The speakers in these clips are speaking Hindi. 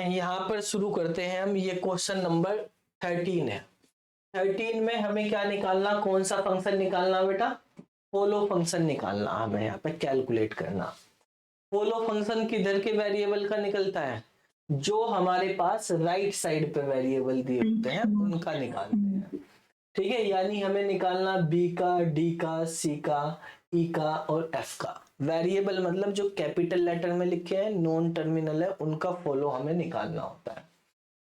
यहाँ पर शुरू करते हैं हम। ये क्वेश्चन नंबर 13 है। 13 में हमें क्या निकालना, कौन सा फंक्शन निकालना बेटा? फॉलो फंक्शन निकालना हमें यहाँ पे कैलकुलेट करना। फॉलो फंक्शन किधर के वेरिएबल का निकलता है? जो हमारे पास राइट साइड पे वेरिएबल दिए होते हैं उनका निकालते हैं। ठीक है, यानी हमें निकालना बी का, डी का, सी का, ई का और एफ का। वेरिएबल मतलब जो कैपिटल लेटर में लिखे हैं, नॉन टर्मिनल है, उनका फॉलो हमें निकालना होता है।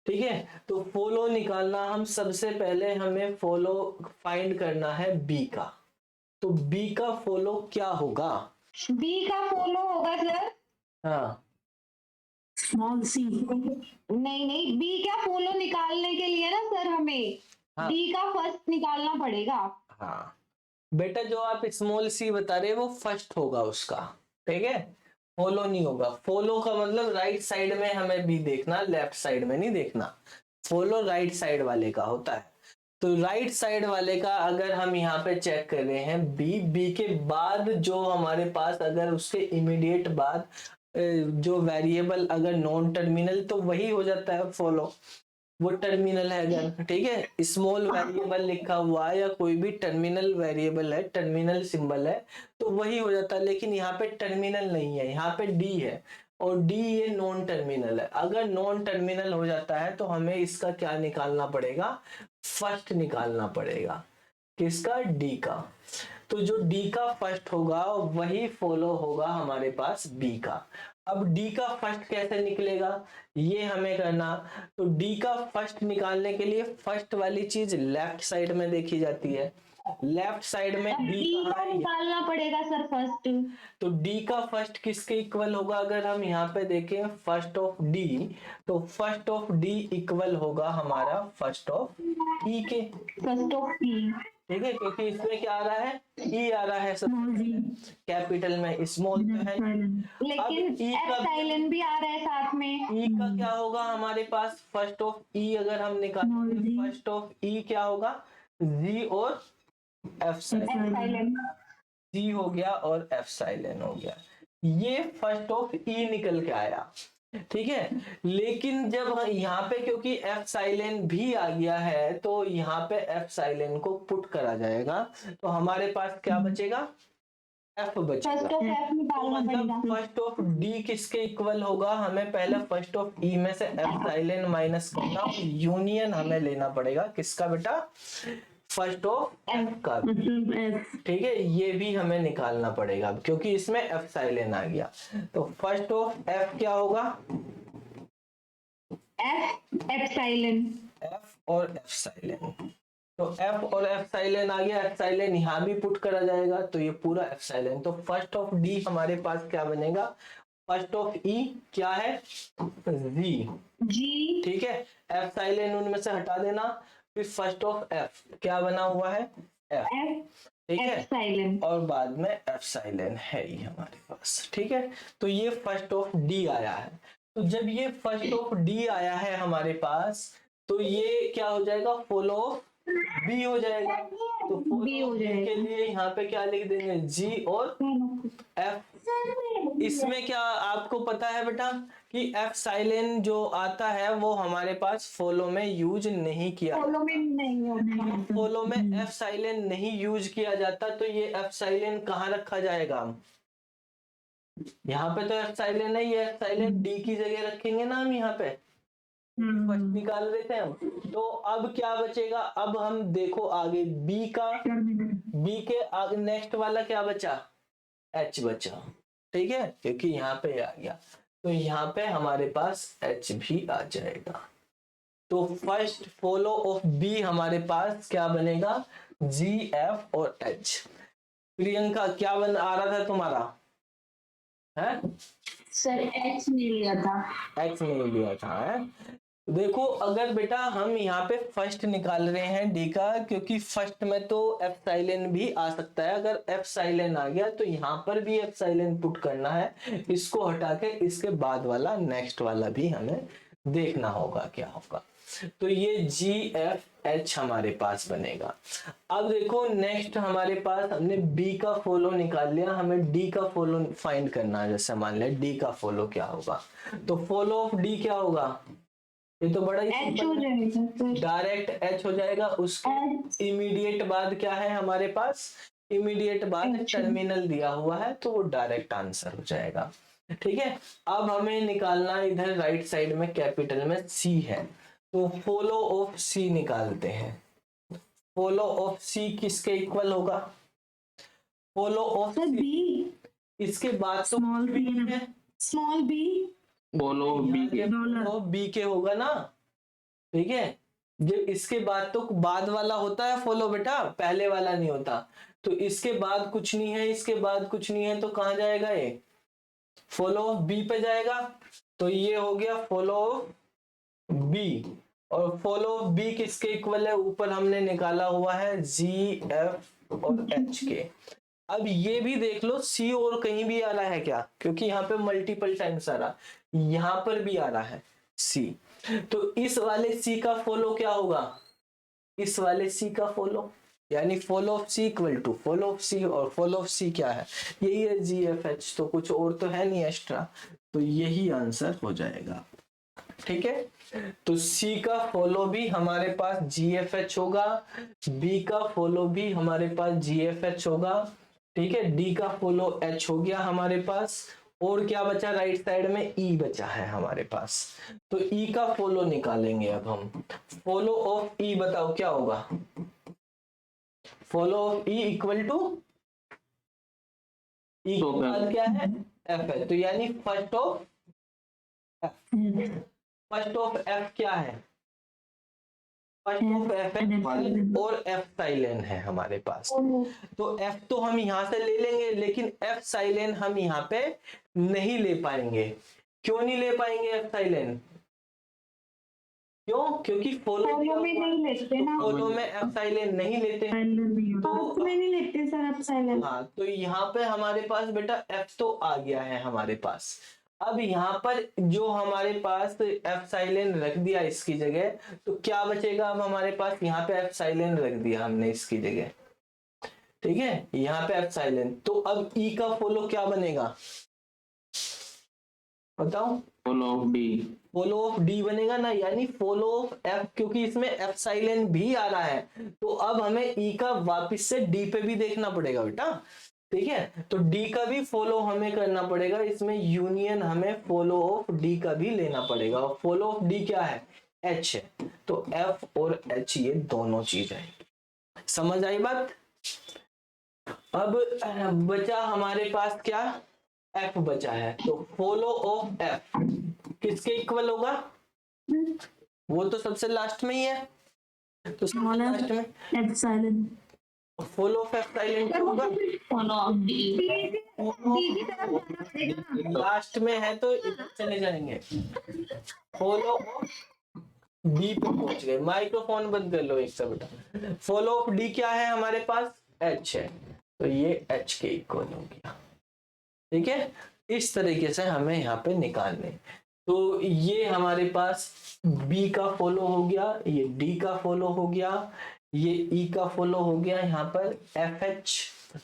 ठीक है, तो फॉलो निकालना, हम सबसे पहले हमें फॉलो फाइंड करना है बी का। तो बी का फॉलो क्या होगा? बी का फॉलो होगा सर, हाँ स्मॉल सी। नहीं, बी का फॉलो निकालने के लिए ना सर हमें डी का फर्स्ट निकालना पड़ेगा। हाँ बेटा, जो आप स्मॉल सी बता रहे हैं वो फर्स्ट होगा उसका। ठीक है, फॉलो नहीं होगा। फॉलो का मतलब राइट साइड में हमें बी देखना, लेफ्ट साइड में नहीं देखना। फॉलो राइट साइड वाले का होता है। तो राइट साइड वाले का अगर हम यहाँ पे चेक कर रहे हैं बी के बाद जो हमारे पास, अगर उसके इमीडिएट बाद जो वेरिएबल अगर नॉन टर्मिनल, तो वही हो जाता है फॉलो। वो टर्मिनल है अगर, ठीक है, स्मॉल वेरिएबल लिखा हुआ है या कोई भी टर्मिनल वेरिएबल है, टर्मिनल सिंबल है, तो वही हो जाता है। लेकिन यहाँ पे टर्मिनल नहीं है, यहाँ पे डी है, और डी ये नॉन टर्मिनल है। अगर नॉन टर्मिनल हो जाता है तो हमें इसका क्या निकालना पड़ेगा? फर्स्ट निकालना पड़ेगा। किसका? डी का। तो जो डी का फर्स्ट होगा वही फॉलो होगा हमारे पास बी का। अब डी का फर्स्ट कैसे निकलेगा ये हमें करना। तो डी का फर्स्ट निकालने के लिए फर्स्ट वाली चीज लेफ्ट साइड में देखी जाती है। लेफ्ट साइड में डी का निकालना पड़ेगा सर फर्स्ट। तो डी का फर्स्ट किसके इक्वल होगा? अगर हम यहाँ पे देखें फर्स्ट ऑफ डी, तो फर्स्ट ऑफ डी इक्वल होगा हमारा फर्स्ट ऑफ ई के। फर्स्ट ऑफ ई, ठीक है, क्योंकि इसमें क्या आ रहा है? ई आ रहा है, सब कैपिटल में, स्मॉल तो है। लेकिन एप्सिलॉन भी आ रहा है साथ में। ई का क्या होगा हमारे पास? फर्स्ट ऑफ ई अगर हम निकालें, फर्स्ट ऑफ ई क्या होगा? जी और एप्सिलॉन। जी हो गया और एप्सिलॉन हो गया। ये फर्स्ट ऑफ ई निकल के आया। ठीक है, लेकिन जब यहाँ पे क्योंकि एप्सिलॉन भी आ गया है तो यहाँ पे एप्सिलॉन को पुट करा जाएगा, तो हमारे पास क्या बचेगा? एफ बचेगा। तो मतलब फर्स्ट ऑफ डी किसके इक्वल होगा? हमें पहले फर्स्ट ऑफ ई में से एप्सिलॉन माइनस करना, यूनियन हमें लेना पड़ेगा किसका बेटा? फर्स्ट ऑफ एफ का। ठीक है, ये भी हमें निकालना पड़ेगा क्योंकि इसमें एप्सिलॉन आ गया। तो फर्स्ट ऑफ एफ क्या होगा? एफ एप्सिलॉन, एफ और एप्सिलॉन। तो एफ और एप्सिलॉन आ गया, एप्सिलॉन यहाँ भी पुट करा जाएगा, तो ये पूरा एप्सिलॉन। तो फर्स्ट ऑफ डी हमारे पास क्या बनेगा? फर्स्ट ऑफ ई क्या है? जी। ठीक है, एप्सिलॉन उनमें से हटा देना, फिर फर्स्ट ऑफ एफ क्या बना हुआ है? एफ। ठीक है, और बाद में एप्सिलॉन है ही हमारे पास। ठीक है, तो ये फर्स्ट ऑफ डी आया है। तो जब ये फर्स्ट ऑफ डी आया है हमारे पास, तो ये क्या हो जाएगा? फॉलो ऑफ बी हो जाएगा। तो फॉलो ऑफ बी के लिए यहाँ पे क्या लिख देंगे? जी और एफ। इसमें क्या आपको पता है बेटा कि एप्सिलॉन जो आता है वो हमारे पास फॉलो में यूज नहीं किया, फॉलो में एप्सिलॉन नहीं यूज किया जाता, तो ये एप्सिलॉन कहाँ रखा जाएगा? यहाँ पे तो एप्सिलॉन नहीं है, एप्सिलॉन डी की जगह रखेंगे ना हम यहाँ पे। फर्स्ट निकाल रहे थे हम, तो अब क्या बचेगा? अब हम देखो आगे बी का, बी के आगे नेक्स्ट वाला क्या बचा? एच बचा। ठीक है, क्योंकि यहाँ पे आ गया, तो यहाँ पे हमारे पास एच भी आ जाएगा। तो फर्स्ट फॉलो ऑफ बी हमारे पास क्या बनेगा? जी, एफ और एच। प्रियंका क्या बन आ रहा था तुम्हारा? है सर एच नहीं लिया था, एक्स नहीं लिया था। है देखो, अगर बेटा हम यहाँ पे फर्स्ट निकाल रहे हैं डी का, क्योंकि फर्स्ट में तो एप्सिलॉन भी आ सकता है। अगर एप्सिलॉन आ गया तो यहाँ पर भी एप्सिलॉन पुट करना है, इसको हटा के इसके बाद वाला नेक्स्ट वाला भी हमें देखना होगा क्या होगा। तो ये GFH हमारे पास बनेगा। अब देखो नेक्स्ट हमारे पास हमने B का फॉलो निकाल लिया, हमें D का फॉलो फाइंड करना है। जैसे मान लिया D का फॉलो क्या होगा, तो फॉलो ऑफ D क्या होगा, ये तो बड़ा ही H हो जाएगा सर। डायरेक्ट H हो जाएगा। उसके इमीडिएट बाद क्या है हमारे पास, इमीडिएट बाद H। टर्मिनल दिया हुआ है, तो वो डायरेक्ट आंसर हो जाएगा। ठीक है, अब हमें निकालना इधर राइट साइड में कैपिटल में C है, तो फॉलो ऑफ C निकालते हैं। फॉलो ऑफ C किसके इक्वल होगा, follow of sir C B इसके बाद तो स्मॉल B बी है, स्मॉल बी फॉलो बी के डॉलर B के होगा ना। ठीक है, जब इसके बाद तो बाद वाला होता है फॉलो बेटा, पहले वाला नहीं होता। तो इसके बाद कुछ नहीं है, इसके बाद कुछ नहीं है, तो कहां जाएगा ये, फॉलो ऑफ बी पे जाएगा। तो ये हो गया फॉलो ऑफ बी, और फॉलो ऑफ बी किसके इक्वल है, ऊपर हमने निकाला हुआ है GF और H के। अब ये भी देख लो C और कहीं भी आ रहा है क्या, क्योंकि यहाँ पे मल्टीपल टाइम्स आ रहा, यहाँ पर भी आ रहा है C। तो इस वाले C का फॉलो क्या होगा, इस वाले C का फॉलो, यानी follow of C equal to follow of C, और फॉलो ऑफ C क्या है, यही है GFH, तो कुछ और तो है नहीं एक्स्ट्रा, तो यही आंसर हो जाएगा। ठीक है, तो C का फॉलो भी हमारे पास GFH होगा, B का फॉलो भी हमारे पास GFH होगा। ठीक है, D का फॉलो H हो गया हमारे पास, और क्या बचा राइट साइड में, E बचा है हमारे पास। तो E का फॉलो निकालेंगे अब हम। फॉलो ऑफ E बताओ क्या होगा, follow of E equal to E के बाद क्या है, F है, तो यानी फर्स्ट ऑफ F क्या है, फर्स्ट ऑफ F है और F साइलेंट है हमारे पास। तो F तो हम यहां से ले लेंगे, लेकिन F साइलेंट हम यहाँ पे नहीं ले पाएंगे। क्यों नहीं ले पाएंगे F साइलेंट, क्यों, क्योंकि फॉलो में नहीं लेते ना, फॉलो में F साइलेंट नहीं लेते। फर्स्ट में नहीं लेते सर आप साइलेंट। हाँ, तो यहाँ पे हमारे पास बेटा F तो आ गया है हमारे पास। अब यहाँ पर जो हमारे पास F साइलेंट रख दिया इसकी जगह, तो क्या बचेगा अब हमारे पास, यहाँ पे F साइलेंट रख दिया हमने इसकी जगह। ठीक है, यहाँ पे F साइलेंट, तो अब E का फॉलो क्या बनेगा बताओ, follow of D follow of D बनेगा ना, यानी फॉलो ऑफ F, क्योंकि इसमें F साइलेंट भी आ रहा है, तो अब हमें E का वापस से D पे भी देखना पड़ेगा बेटा। ठीक है, तो D का भी फॉलो हमें करना पड़ेगा, इसमें यूनियन हमें फॉलो ऑफ D का भी लेना पड़ेगा, और फॉलो ऑफ D क्या है, H है, तो F और H ये दोनों चीज है। समझ आई बात। अब बचा हमारे पास क्या, F बचा है, तो फॉलो ऑफ F किसके इक्वल होगा, वो तो सबसे लास्ट में ही है, तो सबसे लास्ट में F silent follow of F silent क्या होगा, फॉलो ऑफ डी डी की तरफ जाना पड़ेगा ना। लास्ट में है तो इधर चले जाएंगे, फॉलो ऑफ D पे पहुंच गए। माइक्रोफोन बंद कर लो एक सा बेटा। फॉलो ऑफ D क्या है हमारे पास, H है, तो ये H के इक्वल हो गया। ठीक है, इस तरीके से हमें यहाँ पे निकालने, तो ये हमारे पास B का फॉलो हो गया, ये D का फॉलो हो गया, ये E का फॉलो हो गया, यहाँ पर FH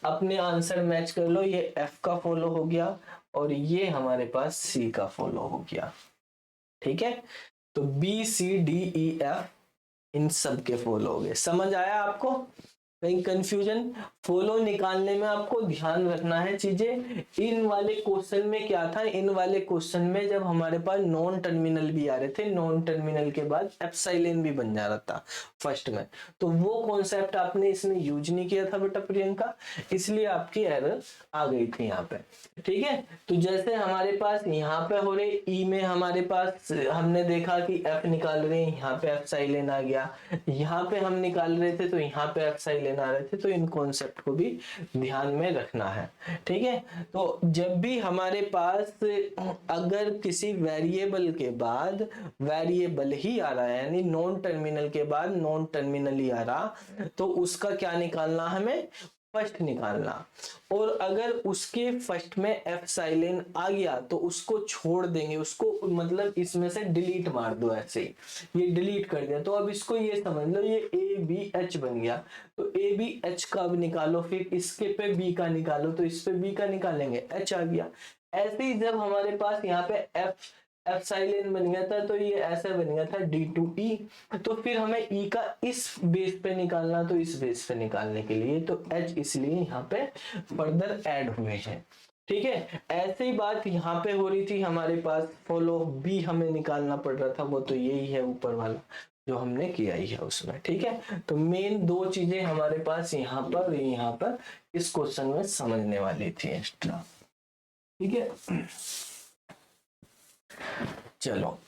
अपने आंसर मैच कर लो, ये F का फॉलो हो गया, और ये हमारे पास C का फॉलो हो गया। ठीक है, तो B C D E F इन सब के फॉलो हो गए। समझ आया आपको, कहीं कंफ्यूजन, फॉलो निकालने में आपको ध्यान रखना है चीजें। इन वाले क्वेश्चन में क्या था, इन वाले क्वेश्चन में जब हमारे पास नॉन टर्मिनल भी आ रहे थे, नॉन टर्मिनल के बाद एप्सिलॉन भी बन जा रहा था फर्स्ट में, तो वो कॉन्सेप्ट आपने इसमें यूज नहीं किया था बेटा प्रियंका, इसलिए आपकी एरर आ गई थी यहाँ पे। ठीक है, तो जैसे हमारे पास यहाँ पे हो रहे ई में हमारे पास हमने देखा कि एफ निकाल रहे हैं, यहाँ पे एप्सिलॉन आ गया, यहाँ पे हम निकाल रहे थे तो यहाँ पे एप्सिलॉन आ रहे थे, तो इन कॉन्सेप्ट को भी ध्यान में रखना है। ठीक है, तो जब भी हमारे पास अगर किसी वेरिएबल के बाद वेरिएबल ही आ रहा है, यानी नॉन टर्मिनल के बाद नॉन टर्मिनल ही आ रहा, तो उसका क्या निकालना हमें, फर्स्ट निकालना, और अगर उसके फर्स्ट में एप्सिलॉन आ गया तो उसको छोड़ देंगे, उसको मतलब इसमें से डिलीट मार दो, ऐसे ही ये डिलीट कर दिया। तो अब इसको ये समझ लो ये ए बी एच बन गया, तो ए बी एच का अब निकालो, फिर इसके पे बी का निकालो, तो इस पे बी का निकालेंगे एच आ गया। ऐसे ही जब हमारे पास यहाँ पे एप्सिलॉन बन गया था तो ये ऐसे बन गया था D2E, तो फिर हमें E का इस बेस पे निकालना, तो इस बेस पे निकालने के लिए तो H इसलिए यहाँ पे फर्दर ऐड हुए हैं। ठीक है, ऐसे ही बात यहाँ पे हो रही थी हमारे पास, फॉलो B हमें निकालना पड़ रहा था, वो तो यही है ऊपर वाला जो हमने किया ही है उसमें। ठीक है, तो मेन दो चीजें हमारे पास यहाँ पर इस क्वेश्चन में समझने वाली थी एक्स्ट्रा। ठीक है, चलो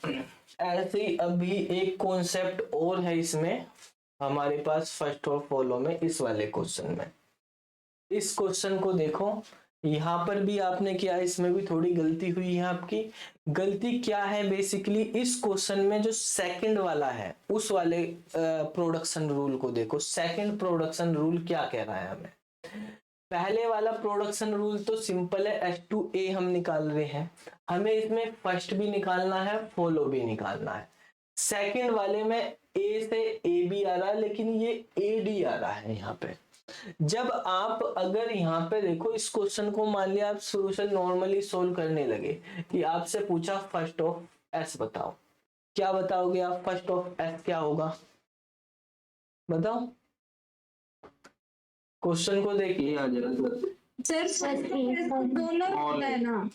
ऐसे ही अभी एक कॉन्सेप्ट और है इसमें हमारे पास फर्स्ट और फॉलो में, इस वाले क्वेश्चन में। इस क्वेश्चन को देखो, यहाँ पर भी आपने किया, इसमें भी थोड़ी गलती हुई है आपकी। गलती क्या है बेसिकली, इस क्वेश्चन में जो सेकंड वाला है उस वाले प्रोडक्शन रूल को देखो। सेकंड प्रोडक्शन रूल क्या कह रहा है हमें? पहले वाला प्रोडक्शन रूल तो सिंपल है, H2A हम निकाल रहे हैं, हमें इसमें फर्स्ट भी निकालना है, फॉलो भी निकालना है। सेकंड वाले में A से AB आ रहा है, लेकिन ये AD आ रहा है यहाँ पे। जब आप अगर यहाँ पे देखो इस क्वेश्चन को, मान लिया आप शुरू से नॉर्मली सोल्व करने लगे कि आपसे पूछा फर्स्ट ऑफ S बताओ, क्या बताओगे आप? फर्स्ट ऑफ S क्या होगा बताओ? क्वेश्चन को देखिए, आ जाएगा सर दोनों होता है ना।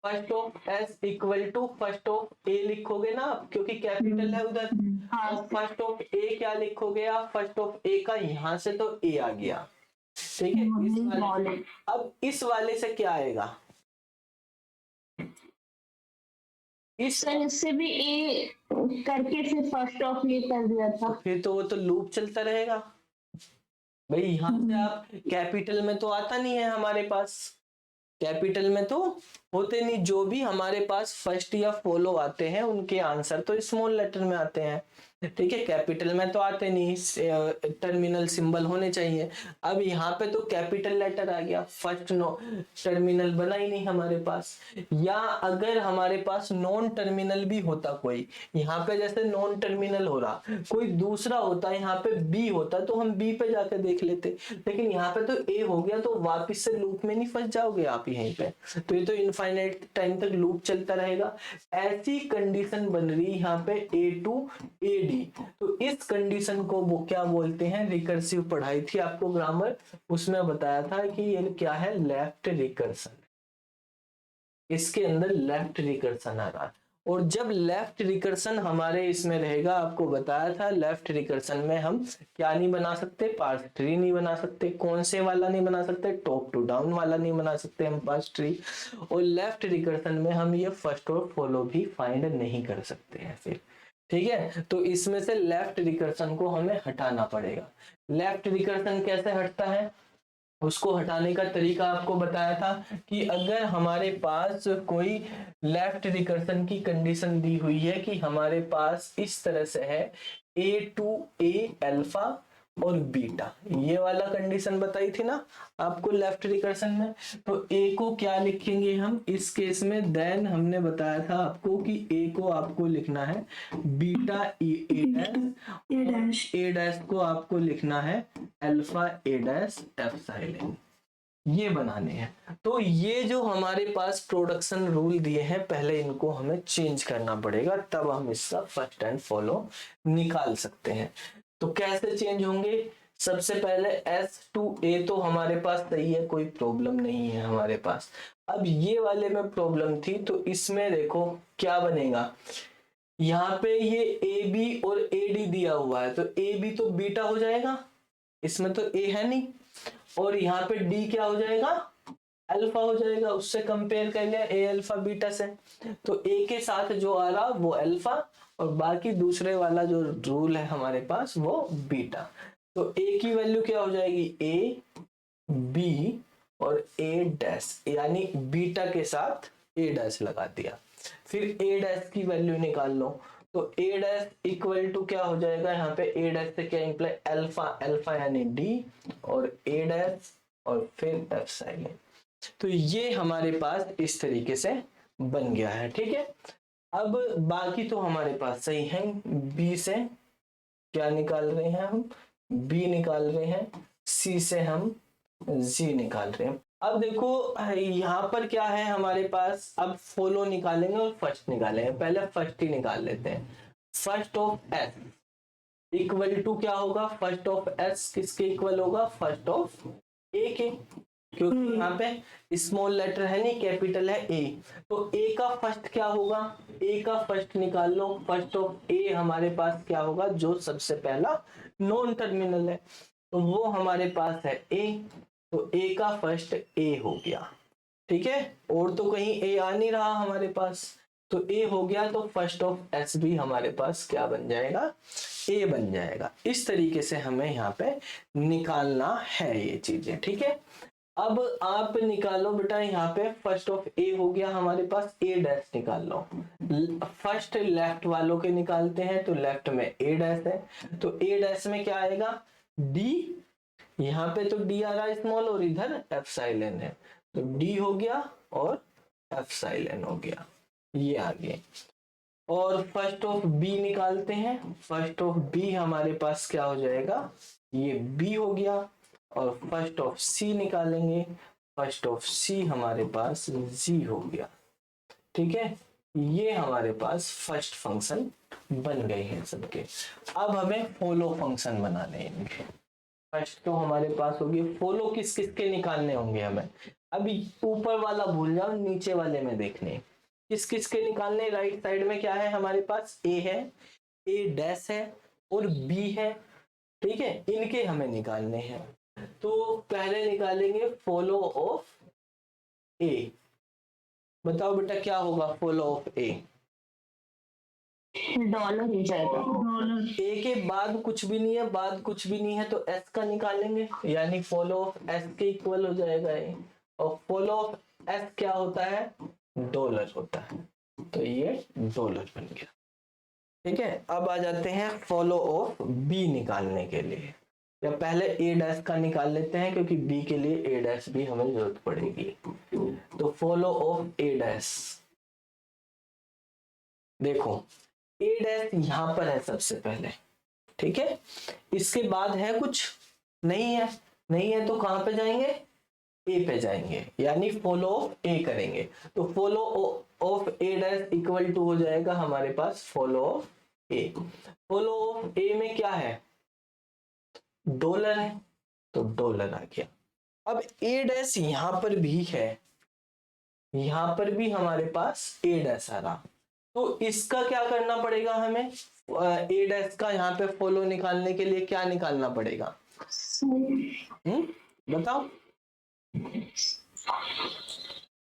First of S equal to first of A लिखोगे ना आप, क्योंकि कैपिटल है उधर। और फर्स्ट ऑफ ए क्या लिखोगे आप? फर्स्ट ऑफ ए का यहाँ से तो ए आ गया। ठीक है, इस वाले, अब इस वाले से क्या आएगा? इससे भी ए करके फिर फर्स्ट ऑफ ये कर दिया था। फिर तो वो तो लूप चलता रहेगा भाई। यहाँ से आप कैपिटल में तो आता नहीं है हमारे पास, कैपिटल में तो होते नहीं, जो भी हमारे पास फर्स्ट या फॉलो आते हैं उनके आंसर तो स्मॉल लेटर में आते हैं। ठीक है, कैपिटल में तो आते नहीं, टर्मिनल सिंबल होने चाहिए। अब यहाँ पे तो कैपिटल लेटर आ गया, फर्स्ट नो टर्मिनल बना ही नहीं हमारे पास। या अगर हमारे पास नॉन टर्मिनल भी होता कोई, यहाँ पे जैसे नॉन टर्मिनल हो रहा, कोई दूसरा होता, यहाँ पे बी होता तो हम बी पे जाकर देख लेते, लेकिन यहाँ पे तो ए हो गया, तो वापिस से लूप में नहीं फंस जाओगे आप यहीं पे, तो ये तो इनफाइनाइट टाइम तक लूप चलता रहेगा। ऐसी कंडीशन बन रही यहाँ पे A to AD, तो इस कंडीशन को वो क्या बोलते हैं? रिकर्सिव पढ़ाई थी आपको ग्रामर, उसमें बताया था कि ये क्या है? Left recursion. इसके अंदर लेफ्ट रिकर्सन आ रहा है, और जब लेफ्ट रिकर्सन हमारे इसमें रहेगा, आपको बताया था लेफ्ट रिकर्सन में हम क्या नहीं बना सकते? पार्स ट्री नहीं बना सकते। कौन से वाला नहीं बना सकते? टॉप टू डाउन वाला नहीं बना सकते हम पार्स ट्री। और लेफ्ट रिकर्सन में हम ये फर्स्ट और फॉलो भी फाइंड नहीं कर सकते हैं फिर। ठीक है, तो इसमें से लेफ्ट रिकर्सन को हमें हटाना पड़ेगा। लेफ्ट रिकर्सन कैसे हटता है? उसको हटाने का तरीका आपको बताया था कि अगर हमारे पास कोई लेफ्ट रिकर्सन की कंडीशन दी हुई है कि हमारे पास इस तरह से है A2A अल्फा और बीटा, ये वाला कंडीशन बताई थी ना आपको लेफ्ट रिकर्सन में, तो A को क्या लिखेंगे हम इस केस में? देन हमने बताया था आपको कि A को आपको लिखना है बीटा A डैश को आपको लिखना है अल्फा A डैश एप्सिलॉन, ये बनाने हैं। तो ये जो हमारे पास प्रोडक्शन रूल दिए हैं, पहले इनको हमें चेंज करना पड़ेगा, तब हम इसका फर्स्ट एंड फॉलो निकाल सकते हैं। तो कैसे चेंज होंगे? सबसे पहले S2A तो हमारे पास सही है, कोई प्रॉब्लम नहीं है हमारे पास। अब ये वाले में प्रॉब्लम थी, तो इसमें देखो क्या बनेगा। यहाँ पे ये AB और AD दिया हुआ है, तो AB तो बीटा हो जाएगा, इसमें तो A है नहीं, और यहाँ पे D क्या हो जाएगा? अल्फा हो जाएगा। उससे कंपेयर कर लिया A अल्फा बीटा से, तो A के साथ जो आ रहा वो अल्फा, और बाकी दूसरे वाला जो रूल है हमारे पास वो बीटा। तो A की वैल्यू क्या हो जाएगी? A B और A डैश, यानी बीटा के साथ A डैश लगा दिया। फिर A डैश की वैल्यू निकाल लो, तो A डैश इक्वल टू क्या हो जाएगा? यहाँ पे A डैश से क्या इंप्लाई? अल्फा, अल्फा यानी D, और A डैश और फिर एप्सिलॉन। तो ये हमारे पास इस तरीके से बन गया है, ठीक है। अब बाकी तो हमारे पास सही है। बी से क्या निकाल रहे हैं हम, बी निकाल रहे हैं, सी से हम जी निकाल रहे हैं। अब देखो यहाँ पर क्या है हमारे पास, अब फॉलो निकालेंगे और फर्स्ट निकालेंगे। पहले फर्स्ट ही निकाल लेते हैं। First of S equal to क्या होगा, फर्स्ट ऑफ एस किसके इक्वल होगा, फर्स्ट ऑफ ए के, क्योंकि यहाँ पे स्मॉल लेटर है नहीं, कैपिटल है ए। तो ए का फर्स्ट क्या होगा, ए का फर्स्ट निकाल लो। फर्स्ट ऑफ ए हमारे पास क्या होगा, जो सबसे पहला नॉन टर्मिनल है, तो वो हमारे पास है ए। तो ए का फर्स्ट ए हो गया, ठीक है। और तो कहीं ए आ नहीं रहा हमारे पास, तो ए हो गया। तो फर्स्ट ऑफ एस भी हमारे पास क्या बन जाएगा, ए बन जाएगा। इस तरीके से हमें यहाँ पे निकालना है ये चीजें, ठीक है। अब आप निकालो बेटा, यहाँ पे फर्स्ट ऑफ ए हो गया हमारे पास, ए डैश निकाल लो। फर्स्ट लेफ्ट वालों के निकालते हैं, तो लेफ्ट में ए डैश है, तो ए डैश में क्या आएगा, डी। यहाँ पे तो डी आ रहा है स्मॉल, और इधर एप्सिलॉन है, तो डी हो गया और एप्सिलॉन हो गया, ये आ गए। और फर्स्ट ऑफ बी निकालते हैं। फर्स्ट ऑफ बी हमारे पास क्या हो जाएगा, ये बी हो गया। और फर्स्ट ऑफ सी निकालेंगे, फर्स्ट ऑफ सी हमारे पास जी हो गया, ठीक है। ये हमारे पास फर्स्ट फंक्शन बन गए हैं सबके। अब हमें फॉलो फंक्शन बनाने हैं। फर्स्ट तो हमारे पास होगी, फॉलो किस किस के निकालने होंगे हमें, अभी ऊपर वाला भूल जाओ, नीचे वाले में देखने किस किस के निकालने। राइट साइड में क्या है हमारे पास, ए है, ए डैश है और बी है, ठीक है। इनके हमें निकालने हैं। तो पहले निकालेंगे फॉलो ऑफ ए। बताओ बेटा क्या होगा फॉलो ऑफ ए, डॉलर हो जाएगा। ए के बाद कुछ भी नहीं है, बाद कुछ भी नहीं है, तो एस का निकालेंगे, यानी फॉलो ऑफ एस के इक्वल हो जाएगा ए। और फॉलो ऑफ एस क्या होता है, डॉलर होता है, तो ये डॉलर बन गया, ठीक है। अब आ जाते हैं फॉलो ऑफ बी निकालने के लिए। या पहले ए डैश का निकाल लेते हैं, क्योंकि बी के लिए ए डैश भी हमें जरूरत पड़ेगी। तो फॉलो ऑफ ए डैश, देखो ए डैश यहां पर है सबसे पहले, ठीक है। इसके बाद है कुछ नहीं है, नहीं है तो कहां पे जाएंगे, ए पे जाएंगे, यानी फॉलो ऑफ ए करेंगे। तो follow of A dash equal to हो जाएगा हमारे पास follow of A. Follow of A में क्या है, डॉलर है, तो डॉलर आ गया। अब ए डैश यहां पर भी है, यहां पर भी हमारे पास ए डैश आ रहा, तो इसका क्या करना पड़ेगा हमें, ए डैश का यहाँ पे फॉलो निकालने के लिए क्या निकालना पड़ेगा, बताओ।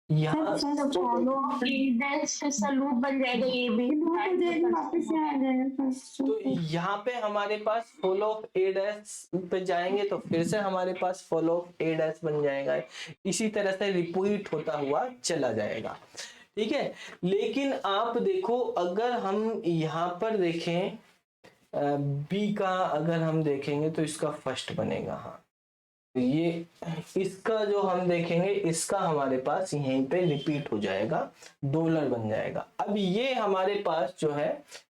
यहाँ लूप बन जाएगा, ये भी वापस आ जाएगा। तो यहाँ पे हमारे पास फॉलो ऑफ ए डैश पे जाएंगे, तो फिर से हमारे पास फॉलो ऑफ ए डैश बन जाएगा। इसी तरह से रिपीट होता हुआ चला जाएगा, ठीक है। लेकिन आप देखो, अगर हम यहाँ पर देखें बी का, अगर हम देखेंगे तो इसका फर्स्ट बनेगा, हाँ, ये इसका जो हम देखेंगे, इसका हमारे पास यहीं पे रिपीट हो जाएगा, डॉलर बन जाएगा। अब ये हमारे पास जो है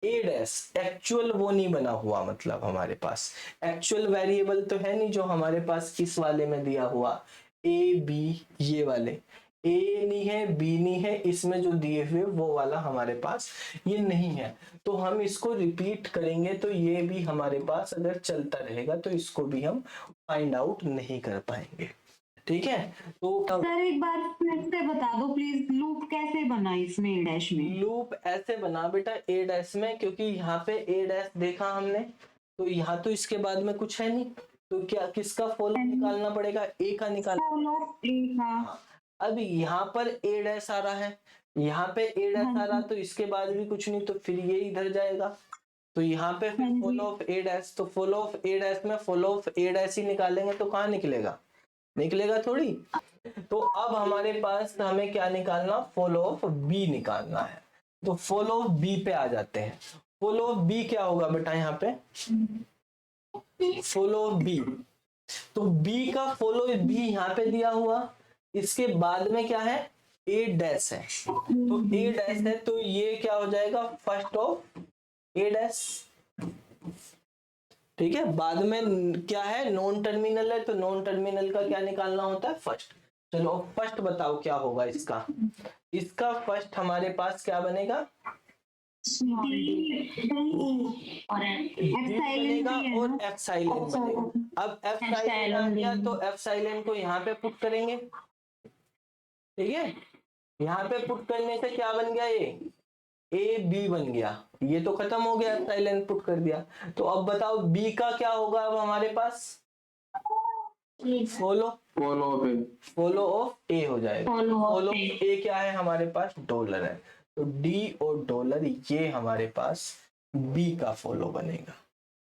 ए डैश एक्चुअल वो नहीं बना हुआ, मतलब हमारे पास एक्चुअल वेरिएबल तो है नहीं जो हमारे पास इस वाले में दिया हुआ ए बी, ये वाले ए नहीं है, बी नहीं है, इसमें जो दिए हुए वो वाला हमारे पास ये नहीं है। तो हम इसको रिपीट करेंगे, तो ये भी हमारे पास अगर चलता रहेगा तो इसको भी हम फाइंड आउट नहीं कर पाएंगे, ठीक है। तो सर एक बार फिर से बता दो प्लीज, लूप कैसे बना इसमें ए डैश में। लूप ऐसे बना बेटा ए डैश में, क्योंकि यहाँ पे ए डैश देखा हमने, तो यहाँ तो इसके बाद में कुछ है नहीं, तो क्या किसका फॉलो निकालना पड़ेगा, ए का निकालना। फॉलो ए का। अब यहाँ पर ए डैश आ रहा है, यहाँ पे ए डैश आ रहा, तो इसके बाद भी कुछ नहीं, तो फिर ये इधर जाएगा, तो यहाँ पे फिर फॉलो ऑफ ए डैश, तो फॉलो ऑफ ए डैश में फॉलो ऑफ ए डैश ही निकालेंगे, तो कहाँ निकलेगा, निकलेगा थोड़ी। तो अब हमारे पास हमें क्या निकालना, फॉलो ऑफ बी निकालना है। तो फॉलो ऑफ बी पे आ जाते हैं। फॉलो ऑफ बी क्या होगा बेटा, यहाँ पे फॉलो ऑफ बी तो बी का फॉलो बी यहाँ पे दिया हुआ, इसके बाद में क्या है, ए डैश है, तो ए डैश है तो ये क्या हो जाएगा, फर्स्ट ऑफ ए डैश। ठीक है, बाद में क्या है, नॉन टर्मिनल है, तो नॉन टर्मिनल का क्या निकालना होता है, फर्स्ट। चलो फर्स्ट बताओ क्या होगा इसका, इसका फर्स्ट हमारे पास क्या बनेगा, बनेगा और एफ साइलेंट बनेगा। अब एफ साइलेंट आ गया तो एफ साइलेंट को यहाँ पे पुट करेंगे। ठीक है, यहाँ पे पुट करने से क्या बन गया, ये ए बी बन गया, ये तो खत्म हो गया, साइलेंट पुट कर दिया। तो अब बताओ बी का क्या होगा, अब हमारे पास फॉलो ऑफ ए हो जाएगा। फॉलो ऑफ ए क्या है हमारे पास, डॉलर है, तो डी और डॉलर ये हमारे पास बी का फॉलो बनेगा।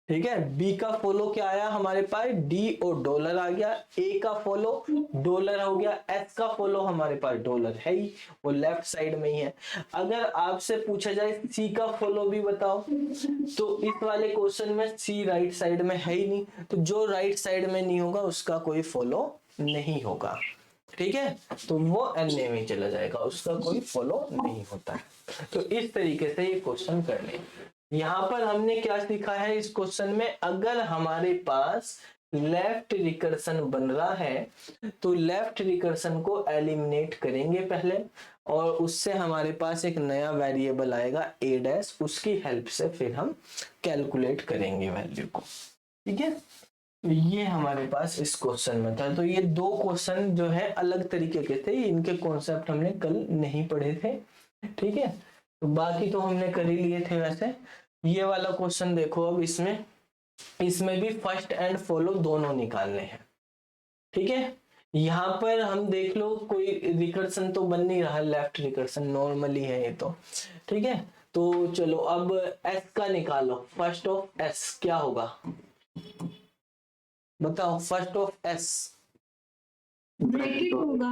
ठीक है, बी का फॉलो क्या आया हमारे पास, डी और डॉलर आ गया, ए का फॉलो डॉलर हो गया, एस का फॉलो हमारे पास डॉलर है ही, वो लेफ्ट साइड में ही है। अगर आपसे पूछा जाए सी का फॉलो भी बताओ, तो इस वाले क्वेश्चन में सी राइट साइड में है ही नहीं, तो जो राइट साइड में नहीं होगा उसका कोई फॉलो नहीं होगा। ठीक है, तो वो एन में चला जाएगा, उसका कोई फॉलो नहीं होता है। तो इस तरीके से ये क्वेश्चन कर लें। यहाँ पर हमने क्या सीखा है इस क्वेश्चन में, अगर हमारे पास लेफ्ट रिकर्सन बन रहा है तो लेफ्ट रिकर्सन को एलिमिनेट करेंगे पहले, और उससे हमारे पास एक नया वेरिएबल आएगा ए डैश, उसकी हेल्प से फिर हम कैलकुलेट करेंगे वैल्यू को। ठीक है, ये हमारे पास इस क्वेश्चन में था। तो ये दो क्वेश्चन जो है अलग तरीके के थे, इनके कॉन्सेप्ट हमने कल नहीं पढ़े थे। ठीक है, तो बाकी तो हमने कर ही लिए थे वैसे। ये वाला क्वेश्चन देखो, अब इसमें भी फर्स्ट एंड फॉलो दोनों निकालने हैं। ठीक है, यहाँ पर हम देख लो कोई रिकर्सन तो बन नहीं रहा, लेफ्ट रिकर्सन नॉर्मली है ये तो। ठीक है, तो चलो अब एस का निकालो, फर्स्ट ऑफ एस क्या होगा बताओ, फर्स्ट ऑफ एस ब्रैकेट होगा,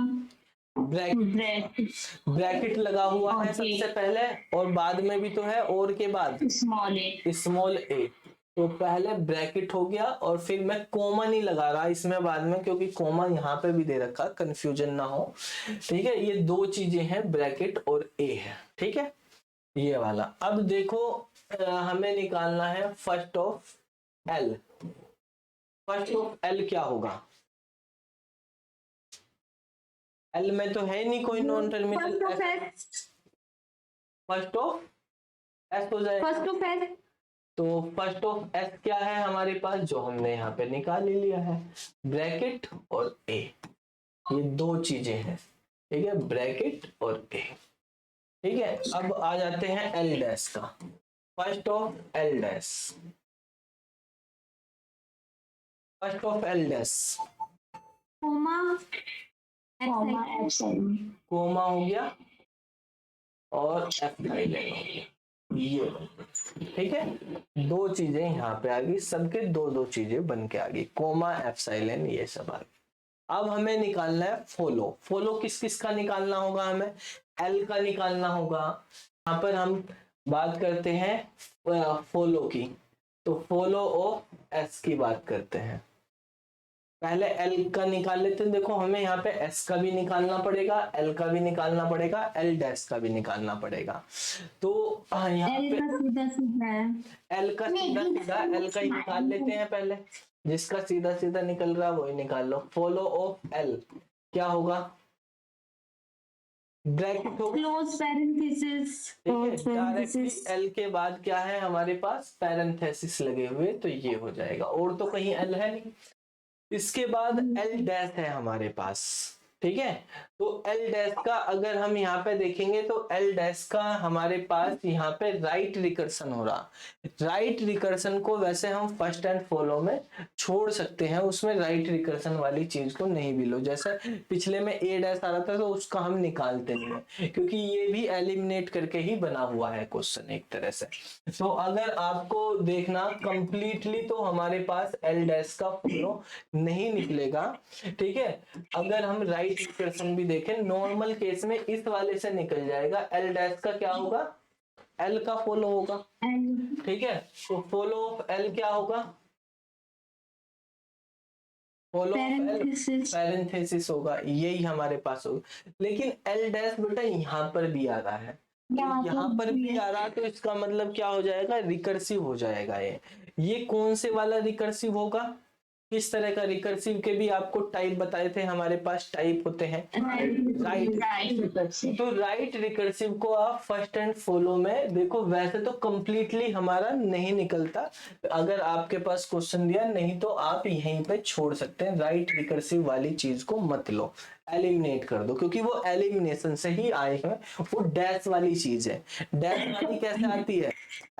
ब्रैकेट लगा हुआ है सबसे पहले, और बाद में भी तो है, और के बाद स्मॉल ए, तो पहले ब्रैकेट हो गया, और फिर मैं कोमा नहीं लगा रहा इसमें बाद में, क्योंकि कोमा यहाँ पे भी दे रखा, कंफ्यूजन ना हो। ठीक है, ये दो चीजें हैं, ब्रैकेट और ए है। ठीक है, ये वाला। अब देखो हमें निकालना है first of L. First of L क्या होगा, एल में तो है नहीं कोई non terminal, first of S हो जाएगा। फर्स्ट ऑफ एस, तो फर्स्ट ऑफ एस क्या है हमारे पास, जो हमने यहाँ पे निकाल ही लिया है, ब्रैकेट और ए, ये दो चीजें हैं। ठीक है, ब्रैकेट और ए। ठीक है, अब आ जाते हैं एल डैश का, first of L dash, first of L dash comma हो गया और एफ साइलेंट हो गया, ये। ठीक है, दो चीजें यहाँ पे आ गई, सबके दो दो चीजें बन के आ गई, कोमा एफ साइलेंट ये सब आ गई। अब हमें निकालना है फॉलो। फॉलो किस किस का निकालना होगा, हमें एल का निकालना होगा। यहाँ पर हम बात करते हैं फॉलो की, तो फॉलो ऑफ एस की बात करते हैं। पहले एल का निकाल लेते हैं। देखो हमें यहाँ पे एस का भी निकालना पड़ेगा, एल का भी निकालना पड़ेगा, एल डैश का भी निकालना पड़ेगा। तो यहाँ पे सीधा सीधा है, एल का सीधा सीधा एल का ही निकाल लेते हैं पहले, जिसका सीधा सीधा निकल रहा है वही निकाल लो। फॉलो ऑफ एल क्या होगा, ब्रैकेट होगा, क्लोज पैरेंथेसिस, डायरेक्टली एल के बाद क्या है हमारे पास, पैरेंथेसिस लगे हुए, तो ये हो जाएगा, और तो कहीं एल है नहीं। इसके बाद एल डैश है हमारे पास। ठीक है, तो एल डैश का अगर हम यहाँ पे देखेंगे तो एल डैश का हमारे पास यहाँ पे राइट रिकर्सन हो रहा। राइट रिकर्सन को वैसे हम फर्स्ट एंड फॉलो में छोड़ सकते हैं, उसमें राइट रिकर्सन वाली चीज को नहीं भी लो। जैसे पिछले में ए डैश आ रहा था तो उसका हम निकालते नहीं है, क्योंकि ये भी एलिमिनेट करके ही बना हुआ है क्वेश्चन एक तरह से। तो अगर आपको देखना कंप्लीटली तो हमारे पास एल डैश का फॉलो नहीं निकलेगा। ठीक है, अगर हम राइट रिकर्सन भी देखें नॉर्मल केस में इस वाले से निकल जाएगा। एल डैश का क्या होगा, एल का फॉलो होगा। ठीक है, तो फॉलो ऑफ एल क्या होगा, फॉलो Parenthesis. पैरेंथेसिस होगा, यही हमारे पास होगा। लेकिन एल डैश बेटा यहाँ पर भी आ रहा है, यहाँ पर भी आ रहा, तो इसका मतलब क्या हो जाएगा, रिकर्सिव हो जाएगा। ये कौन से वाला रिकर्सिव होगा, किस तरह का रिकर्सिव के भी आपको टाइप बताए थे, हमारे पास टाइप होते हैं राइट। तो राइट रिकर्सिव को आप फर्स्ट एंड फॉलो में देखो, वैसे तो कंप्लीटली हमारा नहीं निकलता, अगर आपके पास क्वेश्चन दिया नहीं तो आप यहीं पे छोड़ सकते हैं, राइट रिकर्सिव वाली चीज को मत लो, एलिमिनेट कर दो, क्योंकि वो एलिमिनेशन से ही आए हैं, वो डैश वाली चीज है। डैश वाली कैसे आती है,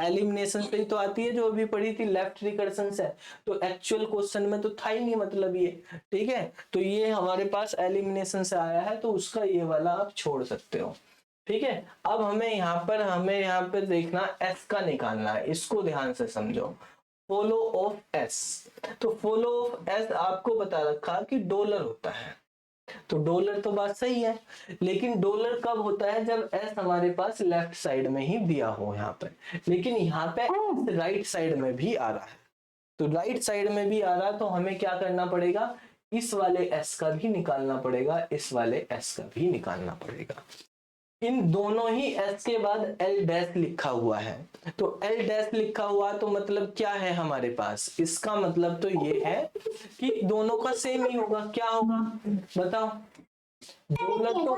एलिमिनेशन से ही तो आती है, जो अभी पढ़ी थी लेफ्ट रिकर्सन से, तो एक्चुअल क्वेश्चन में तो था ही नहीं मतलब ये, ठीक है। तो ये हमारे पास एलिमिनेशन से आया है, तो उसका ये वाला आप छोड़ सकते हो, ठीक है। अब हमें यहाँ पर देखना एस का निकालना है, इसको ध्यान से समझो। फॉलो ऑफ एस, तो फॉलो ऑफ एस आपको बता रखा कि डॉलर होता है, तो डॉलर तो बात सही है, लेकिन डॉलर कब होता है, जब एस हमारे पास लेफ्ट साइड में ही दिया हो यहाँ पे, लेकिन यहाँ पे राइट साइड में भी आ रहा है, तो राइट साइड में भी आ रहा, तो हमें क्या करना पड़ेगा, इस वाले एस का भी निकालना पड़ेगा, इस वाले एस का भी निकालना पड़ेगा। इन दोनों ही एस के बाद एल डैश लिखा हुआ है, तो एल डैश लिखा हुआ तो मतलब क्या है हमारे पास, इसका मतलब तो ये है कि दोनों का सेम ही होगा, क्या होगा बताओ, डॉलर तो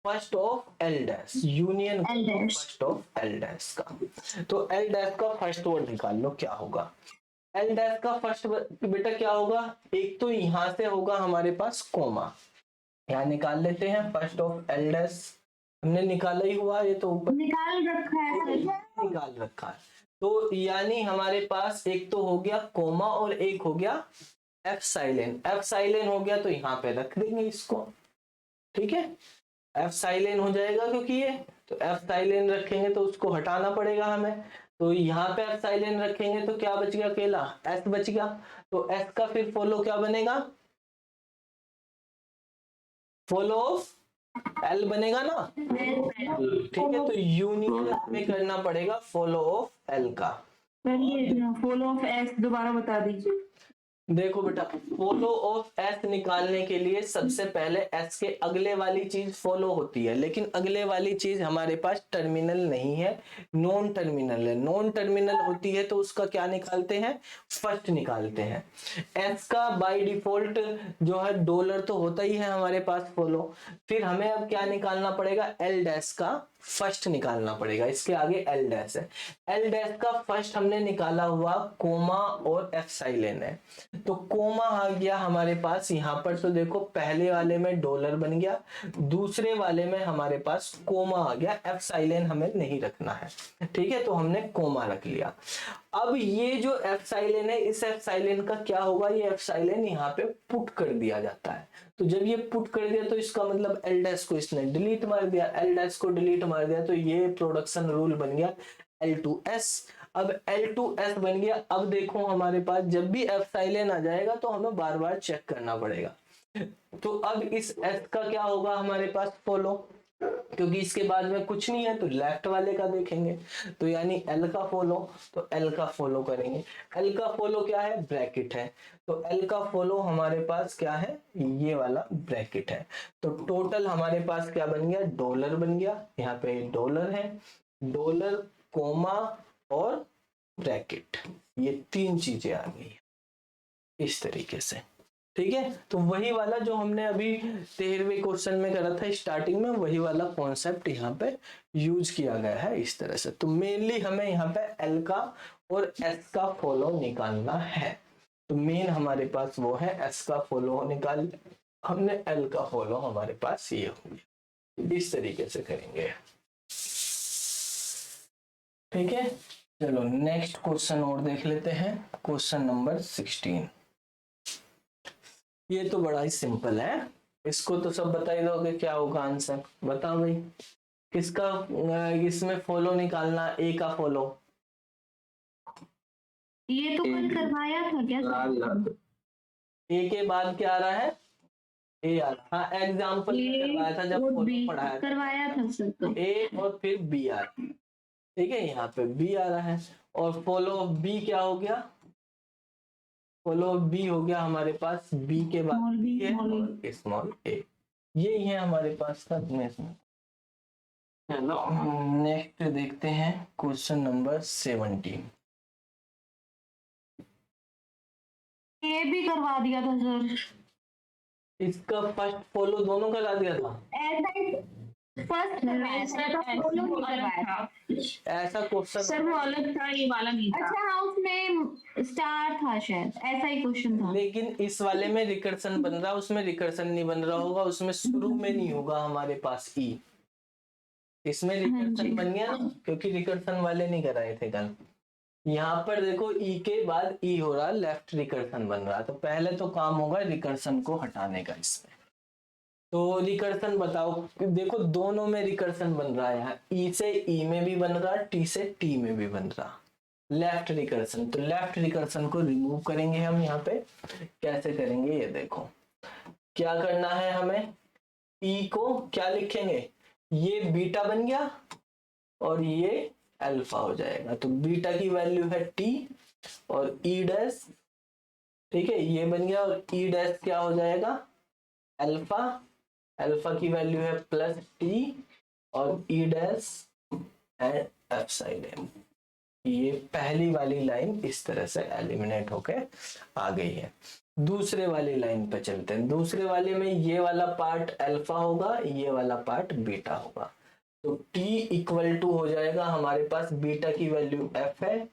first of L dash union first of L dash का, तो एल डैश का फर्स्ट वर्ड निकाल लो क्या होगा, एल डैश का फर्स्ट बेटा क्या होगा, एक तो यहां से होगा हमारे पास कोमा, यहाँ निकाल लेते हैं, फर्स्ट ऑफ एल डैश हमने निकाला ही हुआ, ये तो ऊपर निकाल रखा है, निकाल रखा है, तो यानी हमारे पास एक तो हो गया कोमा और एक हो गया एफ साइलेन, एफ साइलेन हो गया तो यहाँ पे रख देंगे इसको, ठीक है, एफ साइलेन हो जाएगा, क्योंकि ये तो एफ साइलेन रखेंगे तो उसको हटाना पड़ेगा हमें, तो यहाँ पे एफ साइलेन रखेंगे तो क्या बच गया, अकेला एस बच गया, तो एस का फिर फॉलो क्या बनेगा, फॉलो ऑफ एल बनेगा ना, ठीक है, तो यूनियन में करना पड़ेगा फॉलो ऑफ एल का। फॉलो ऑफ एस दोबारा बता दीजिए। देखो बेटा, फॉलो ऑफ एस निकालने के लिए सबसे पहले एस के अगले वाली चीज फॉलो होती है, लेकिन अगले वाली चीज हमारे पास टर्मिनल नहीं है, नॉन टर्मिनल है, नॉन टर्मिनल होती है तो उसका क्या निकालते हैं, फर्स्ट निकालते हैं। एस का बाय डिफॉल्ट जो है डॉलर तो होता ही है हमारे पास फॉलो, फिर हमें अब क्या निकालना पड़ेगा, एल डैश का फर्स्ट निकालना पड़ेगा, इसके आगे एल डैश है, एल डैश का फर्स्ट हमने निकाला हुआ कोमा और एफ साइलेन है, तो कोमा आ गया हमारे पास यहाँ पर, तो देखो पहले वाले में डॉलर बन गया, दूसरे वाले में हमारे पास कोमा आ गया, एफ साइलेन हमें नहीं रखना है, ठीक है, तो हमने कोमा रख लिया। अब ये जो एफ साइलेन है, इस एफ साइलेन का क्या होगा, ये एफ साइलेन यहाँ पे पुट कर दिया जाता है, तो जब ये पुट कर दिया तो इसका मतलब एल डैश को इसने डिलीट मार दिया, एल डैश को डिलीट मार दिया, तो ये प्रोडक्शन रूल बन गया L2S। अब L2S बन गया, अब देखो हमारे पास जब भी एफ साइलेन आ जाएगा तो हमें बार बार चेक करना पड़ेगा, तो अब इस S का क्या होगा हमारे पास फॉलो, क्योंकि इसके बाद में कुछ नहीं है तो लेफ्ट वाले का देखेंगे, तो यानी L का फॉलो, तो L का फॉलो करेंगे, L का फॉलो क्या है, ब्रैकेट है, तो L का फॉलो हमारे पास क्या है, ये वाला ब्रैकेट है, तो टोटल हमारे पास क्या बन गया, डॉलर बन गया, यहाँ पे डॉलर है, डॉलर कोमा और ब्रैकेट, ये तीन चीजें आ गई इस तरीके से, ठीक है। तो वही वाला जो हमने अभी 13वें क्वेश्चन में करा था स्टार्टिंग में, वही वाला कॉन्सेप्ट यहाँ पे यूज किया गया है इस तरह से। तो मेनली हमें यहाँ पे एल का और एस का फॉलो निकालना है, तो मेन हमारे पास वो है एस का फॉलो निकाल, हमने एल का फॉलो हमारे पास ये हो गया, इस तरीके से करेंगे, ठीक है। चलो नेक्स्ट क्वेश्चन और देख लेते हैं, क्वेश्चन नंबर 16। ये तो बड़ा ही सिंपल है, इसको तो सब बता ही दोगे क्या होगा आंसर, बताओ भाई, किसका इसमें फॉलो निकालना, ए का फॉलो, ये तो कल करवाया था क्या, ए के बाद क्या आ रहा है, ए आ रहा, हाँ एग्जाम्पल करवाया था जब फॉलो पढ़ाया करवाया था सर, ए और फिर बी आ रहा है, ठीक है, यहाँ पे बी आ रहा है, और फॉलो ऑफ बी क्या हो गया, फॉलो बी हो गया हमारे पास, बी के बाद Small b, B है small a. और स्मॉल ए, यही है हमारे पास का इसमें। चलो नेक्स्ट देखते हैं क्वेश्चन नंबर 17। ये भी करवा दिया था सर। इसका फर्स्ट फॉलो दोनों करा दिया था, ऐसा फर्स्ट करवाया सर, फॉलो नहीं करवाया। ऐसा क्वेश्चन सर वो अलग था, ये वाला नहीं था। अच्छा हाँ, उसमें स्टार था शायद, ऐसा ही क्वेश्चन था। लेकिन इस वाले में रिकर्सन बन रहा, उसमें रिकर्सन नहीं बन रहा होगा, उसमें शुरू में नहीं होगा हमारे पास ई, इसमें रिकर्सन बन गया ना, क्योंकि रिकर्सन वाले नहीं कराए थे कल। यहाँ पर देखो ई के बाद ई हो रहा, लेफ्ट रिकर्सन बन रहा, तो पहले तो काम होगा रिकर्सन को हटाने का इसमें। तो रिकर्सन बताओ, देखो दोनों में रिकर्सन बन रहा है, यहाँ ई से ई में भी बन रहा, टी से टी में भी बन रहा, लेफ्ट रिकर्सन। तो लेफ्ट रिकर्सन को रिमूव करेंगे हम यहाँ पे, कैसे करेंगे ये देखो। क्या करना है हमें, ई को क्या लिखेंगे, ये बीटा बन गया और ये अल्फा हो जाएगा, तो बीटा की वैल्यू है टी और ई डैश, ठीक है ये बन गया, और ई डैश क्या हो जाएगा अल्फा, अल्फा की वैल्यू है प्लस टी और ई डैश एंड एफ साइड है। ये पहली वाली लाइन इस तरह से एलिमिनेट होके आ गई है। दूसरे वाली लाइन पे चलते हैं, दूसरे वाले में ये वाला पार्ट अल्फा होगा, ये वाला पार्ट बीटा होगा, तो t इक्वल टू हो जाएगा हमारे पास, बीटा की वैल्यू f है,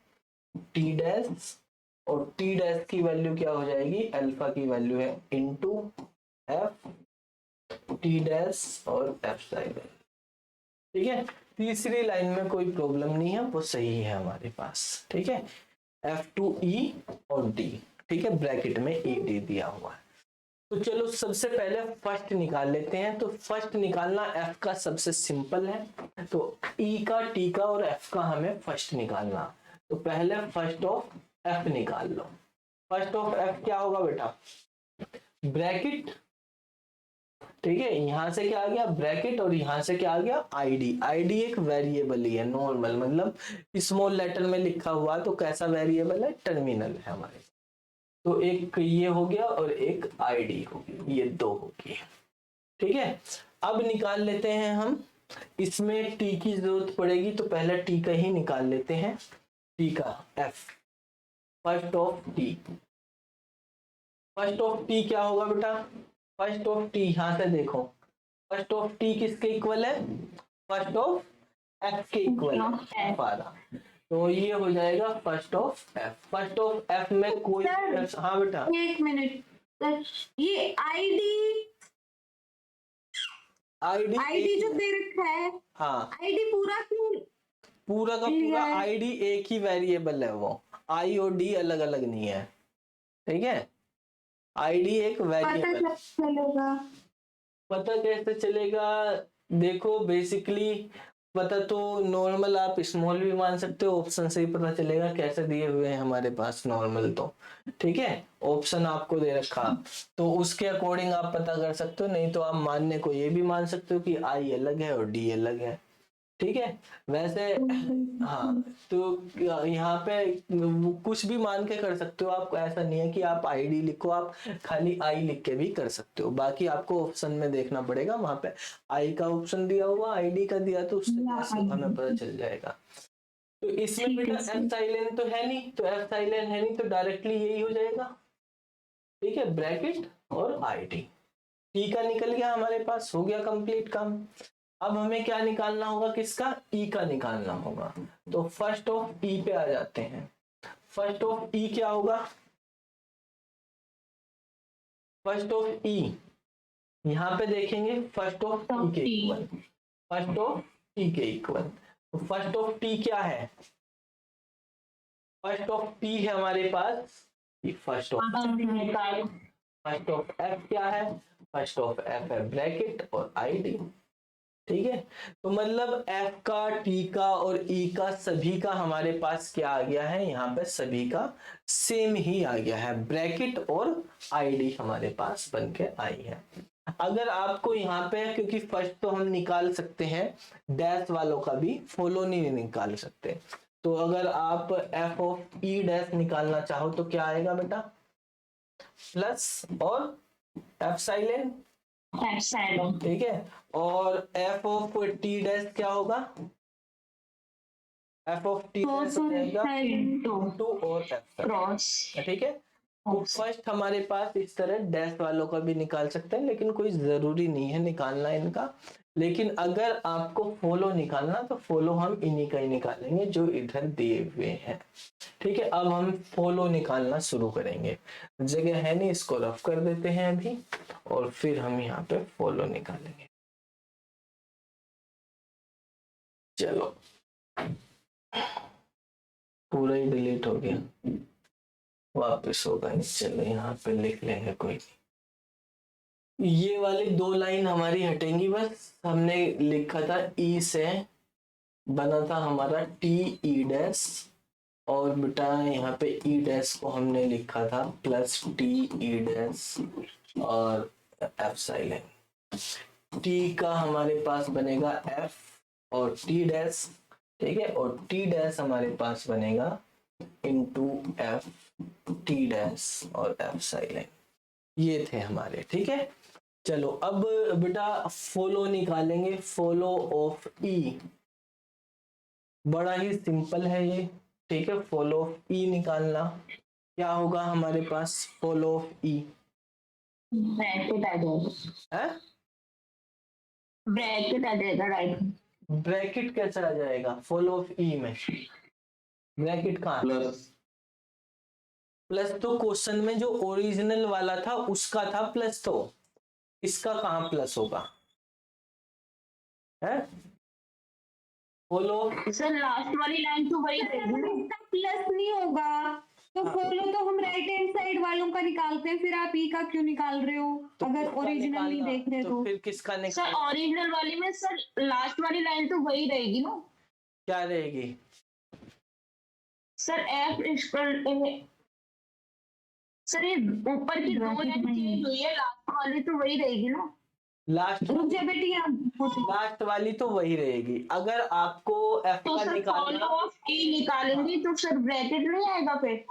t डैश, और t डैश की वैल्यू क्या हो जाएगी, अल्फा की वैल्यू है इनटू f t डैश और f साइड है, ठीक है। तीसरी लाइन में कोई प्रॉब्लम नहीं है, वो सही है हमारे पास, ठीक है, f2e और d, ठीक है, ब्रैकेट में e d दिया हुआ है। तो चलो सबसे पहले फर्स्ट निकाल लेते हैं। तो फर्स्ट निकालना f का सबसे सिंपल है, तो e का, t का और f का हमें फर्स्ट निकालना। तो पहले फर्स्ट ऑफ f निकाल लो। फर्स्ट ऑफ f क्या होगा बेटा, ब्रैकेट, ठीक है, यहां से क्या आ गया ब्रैकेट और यहां से क्या आ गया id। id एक वेरिएबल ही है, नॉर्मल मतलब स्मॉल लेटर में लिखा हुआ, तो कैसा वेरिएबल है, टर्मिनल है हमारे। तो एक ये हो गया और एक id होगी, ये दो होगी, ठीक है। अब निकाल लेते हैं हम, इसमें t की जरूरत पड़ेगी, तो पहले t का ही निकाल लेते हैं, t का f, first of t। First of t क्या होगा बेटा, फर्स्ट ऑफ t यहां से देखो, फर्स्ट ऑफ t किसके इक्वल है, फर्स्ट ऑफ f के इक्वल है, f आ रहा, तो ये हो जाएगा first of f। First of f में कोई, हाँ बेटा एक मिनट, ये आईडी जो दे रखा है, हाँ आईडी पूरा क्यों, पूरा का पूरा आईडी एक ही वेरिएबल है, वो आई और डी अलग अलग नहीं है, ठीक है, आईडी एक वेरिएबल। पता चलेगा, पता कैसे चलेगा, देखो बेसिकली पता तो नॉर्मल आप स्मॉल भी मान सकते हो, ऑप्शन से ही पता चलेगा, कैसे दिए हुए हैं हमारे पास नॉर्मल, तो ठीक है ऑप्शन आपको दे रखा, तो उसके अकॉर्डिंग आप पता कर सकते हो, नहीं तो आप मानने को ये भी मान सकते हो कि आई अलग है और डी अलग है, ठीक है। वैसे हाँ, तो यहाँ पे कुछ भी मान के कर सकते हो आप, ऐसा नहीं है कि आप आईडी लिखो, आप खाली आई लिख के भी कर सकते हो, बाकी आपको ऑप्शन में देखना पड़ेगा, वहां पे आई का ऑप्शन दिया हुआ, आईडी का दिया, तो उससे हमें पता चल जाएगा। तो इसमें बेटा एफ साइलेंट तो है नहीं, तो एफ साइलेंट है नहीं, तो डायरेक्टली यही हो जाएगा, ठीक है, ब्रैकेट और आईडी। टी का निकल गया हमारे पास, हो गया कंप्लीट काम। अब हमें क्या निकालना होगा, किसका, ई का निकालना होगा। तो फर्स्ट ऑफ ई पे आ जाते हैं। फर्स्ट ऑफ ई क्या होगा, फर्स्ट ऑफ ई यहां पे देखेंगे, फर्स्ट ऑफ टी के इक्वल, फर्स्ट ऑफ टी के इक्वल। तो फर्स्ट ऑफ टी क्या है, फर्स्ट ऑफ टी है हमारे पास फर्स्ट ऑफ एफ क्या है, फर्स्ट ऑफ एफ है ब्रैकेट और आईडी, ठीक है। तो मतलब f का, t का और e का सभी का हमारे पास क्या आ गया है, यहाँ पे सभी का सेम ही आ गया है, ब्रैकेट और id हमारे पास बन के आई है। अगर आपको यहाँ पे, क्योंकि फर्स्ट तो हम निकाल सकते हैं, डैश वालों का भी फॉलो नहीं निकाल सकते, तो अगर आप f ऑफ e डैश निकालना चाहो तो क्या आएगा बेटा, प्लस और एप्सिलॉन, एप्सिलॉन ठीक है। और एफ ऑफ टी डैश क्या होगा, एफ ऑफ टी डैश हो जाएगा इनटू और एप्सिलॉन, क्रॉस। ठीक है। तो फर्स्ट हमारे पास इस तरह डैश वालों का भी निकाल सकते हैं, लेकिन कोई जरूरी नहीं है निकालना इनका। लेकिन अगर आपको फॉलो निकालना तो फॉलो हम इन्हीं का ही निकालेंगे जो इधर दिए हुए हैं, ठीक है। अब हम फॉलो निकालना शुरू करेंगे, जगह है नहीं, इसको रफ कर देते हैं अभी और फिर हम यहाँ पे फॉलो निकालेंगे। चलो पूरा ही डिलीट हो गया, वापस होगा नहीं। चलो यहाँ पे लिख लेंगे, कोई नहीं। ये वाली 2 लाइन हमारी हटेंगी बस। हमने लिखा था ई से बना था हमारा टी ई डैश, और बेटा यहाँ पे ई डैश को हमने लिखा था प्लस टी ई डैश और एप्सिलॉन। टी का हमारे पास बनेगा एफ और टी डैश, ठीक है। और टी डैश हमारे पास बनेगा इनटू एफ टी डैश और एप्सिलॉन। ये थे हमारे, ठीक है। चलो अब बेटा फॉलो निकालेंगे, फॉलो ऑफ ई। बड़ा ही सिंपल है ये, ठीक है। फॉलो ऑफ ई निकालना क्या होगा हमारे पास, फॉलो ऑफ ई ब्रैकेट आ जाएगा, है, ब्रैकेट आ जाएगा, राइट। ब्रैकेट कैसे आ जाएगा फॉलो ऑफ ई में, ब्रैकेट कहाँ, प्लस प्लस तो क्वेश्चन में जो ओरिजिनल वाला था उसका था प्लस, तो इसका कहाँ प्लस होगा, है फॉलो। सर लास्ट वाली लाइन तो वही रहेगी ना। इसका प्लस नहीं होगा तो फॉलो तो हम राइट हैंड साइड वालों का निकालते हैं, फिर आप ई का क्यों निकाल रहे हो अगर ओरिजिनल नहीं देख रहे तो फिर किसका सर निकाल, ओरिजिनल वाली में सर लास्ट वाली लाइन तो वही रहेगी ना। क्या रहेगी, सर एफ इक्वल, सर ये ऊपर की 2 लाइन चेंज हुई है, लास्ट वाली तो वही रहेगी ना। लास्ट, रुक जा बेटी यहाँ लास्ट वाली तो वही रहेगी। अगर आपको एफ तो का सर फॉलो निकालना, ऑफ ई निकालेंगे तो सर ब्रैकेट नहीं आएगा फिर,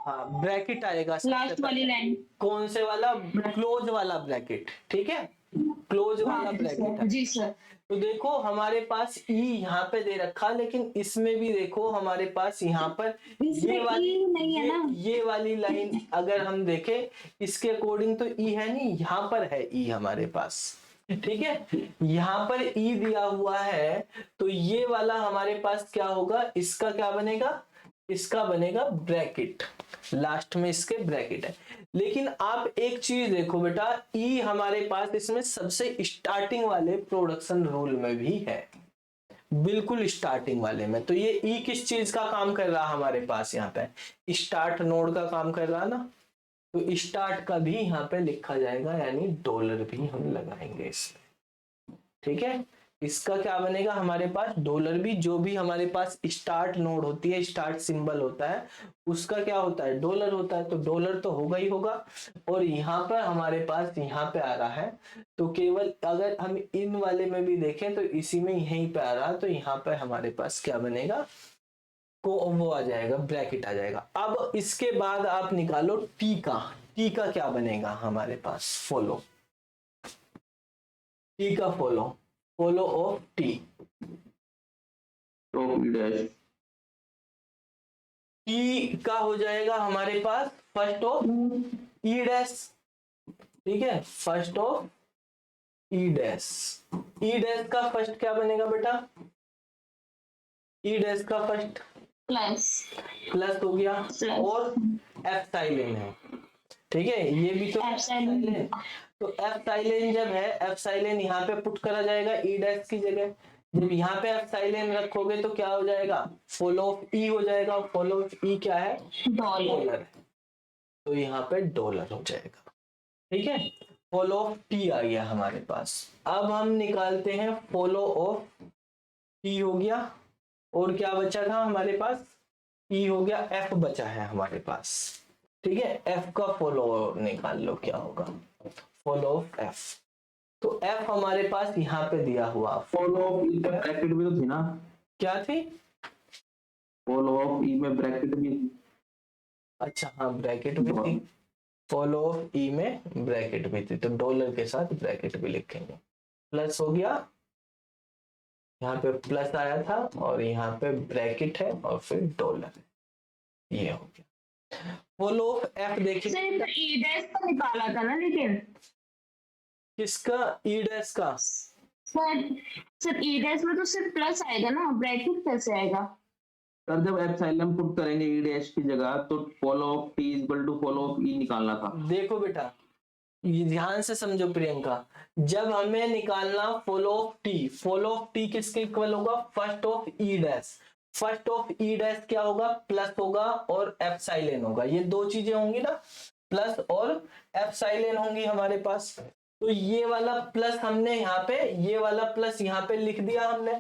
हाँ ब्रैकेट आएगा सबसे लास्ट वाली पहले। लाइन। कौन से वाला, क्लोज वाला ब्रैकेट, ठीक है, क्लोज वाला ब्रैकेट है। जी सर। तो देखो हमारे पास ई यहाँ पे दे रखा, लेकिन इसमें भी देखो हमारे पास यहाँ पर इसमें ये वाली ई नहीं है ना, ये वाली लाइन अगर हम देखें इसके अकॉर्डिंग तो ई है नहीं, यहाँ पर है ई हमारे पास, ठीक है। यहाँ पर ई दिया हुआ है तो ये वाला हमारे पास क्या होगा, इसका क्या बनेगा, इसका बनेगा ब्रैकेट, लास्ट में इसके ब्रैकेट है। लेकिन आप एक चीज देखो बेटा, ई हमारे पास इसमें सबसे स्टार्टिंग वाले प्रोडक्शन रूल में भी है, बिल्कुल स्टार्टिंग वाले में। तो ये ई किस चीज का काम कर रहा हमारे पास, यहाँ पे स्टार्ट नोड का काम कर रहा ना, तो स्टार्ट का भी यहाँ पे लिखा जाएगा, यानी डॉलर भी हम लगाएंगे इसमें, ठीक है। इसका क्या बनेगा हमारे पास, डॉलर भी, जो भी हमारे पास स्टार्ट नोड होती है, स्टार्ट सिंबल होता है, उसका क्या होता है, डॉलर होता है। तो डॉलर तो होगा ही होगा। और यहाँ पर हमारे पास यहाँ पे आ रहा है, तो केवल अगर हम इन वाले में भी देखें तो इसी में यहीं पे आ रहा है, तो यहाँ पे हमारे पास क्या बनेगा, को वो आ जाएगा, ब्रैकेट आ जाएगा। अब इसके बाद आप निकालो टी का, टी का क्या बनेगा हमारे पास, फॉलो, टी का follow, follow of T, top E dash T का हो जाएगा हमारे पास फर्स्ट ऑफ ई डैश, ठीक है, first of E dash. E dash का फर्स्ट क्या बनेगा बेटा, ई डैश का फर्स्ट प्लस प्लस हो गया, और एप्सिलॉन है, ठीक है, ये भी तो एप्सिलॉन। तो एप्सिलॉन जब है, एप्सिलॉन यहाँ पे पुट करा जाएगा ई डैश की जगह। जब यहाँ पे एप्सिलॉन रखोगे तो क्या हो जाएगा, फॉलो ऑफ ई हो जाएगा। फॉलो ऑफ ई क्या है, डॉलर, तो यहाँ पे डॉलर हो जाएगा, ठीक है। फॉलो ऑफ टी आ गया हमारे पास। अब हम निकालते हैं फॉलो ऑफ टी, हो गया, और क्या बचा था हमारे पास, ई हो गया, एफ बचा है हमारे पास, ठीक है। एफ का फॉलो निकाल लो क्या होगा, फॉलो ऑफ एफ। तो एफ हमारे पास यहाँ पे दिया हुआ, फॉलो ऑफ ई में ब्रैकेट भी तो थी ना, क्या थी, फॉलो ऑफ ई में ब्रैकेट भी थी। अच्छा हाँ ब्रैकेट भी थी, फॉलो ऑफ ई में ब्रैकेट भी थी, तो डॉलर के साथ ब्रैकेट भी लिखेंगे। प्लस हो गया, यहाँ पे प्लस आया था और यहाँ पे ब्रैकेट है और फिर डॉलर है, ये हो गया। फॉलो ऑफ एफ देखिए सर तो ई डैश का निकाला था ना, लेकिन किसका, ई डैश का। सर ई डैश में तो सिर्फ प्लस आएगा ना, ब्रैकेट कैसे आएगा? सर जब एप्सिलॉन पुट करेंगे ई डैश की जगह तो follow of T equal to follow of E निकालना था। देखो बेटा, ये ध्यान से समझो प्रियंका, जब हमें निकालना फॉलो ऑफ टी किसके इक्वल होगा, first of E dash. First of E dash क्या होगा, प्लस होगा और एप्सिलॉन होगा, ये दो चीजें होंगी ना, प्लस और एप्सिलॉन होंगी हमारे पास। तो ये वाला प्लस हमने यहाँ पे, ये वाला प्लस यहाँ पे लिख दिया हमने।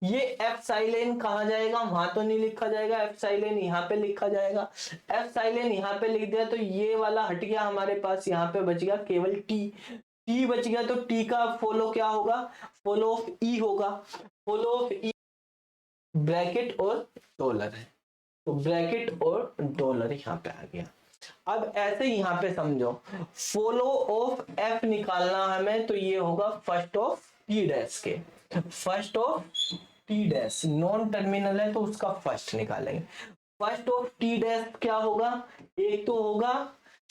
ये एप्सिलॉन कहाँ जाएगा, वहां तो नहीं लिखा जाएगा, एप्सिलॉन यहाँ पे लिखा जाएगा। एप्सिलॉन यहाँ पे लिख दिया तो ये वाला हट गया हमारे पास, यहाँ पे बच गया केवल टी बच गया। तो टी का फॉलो क्या होगा, फॉलो ऑफ ई होगा। फॉलो ऑफ ई ब्रैकेट और डॉलर है, तो ब्रैकेट और डॉलर यहाँ पे आ गया। अब ऐसे यहाँ पे समझो, फॉलो ऑफ एफ निकालना हमें, तो ये होगा फर्स्ट ऑफ टी डैश के, first of T dash non terminal है तो उसका फर्स्ट निकालेंगे। फर्स्ट ऑफ टी डैश क्या होगा, एक तो होगा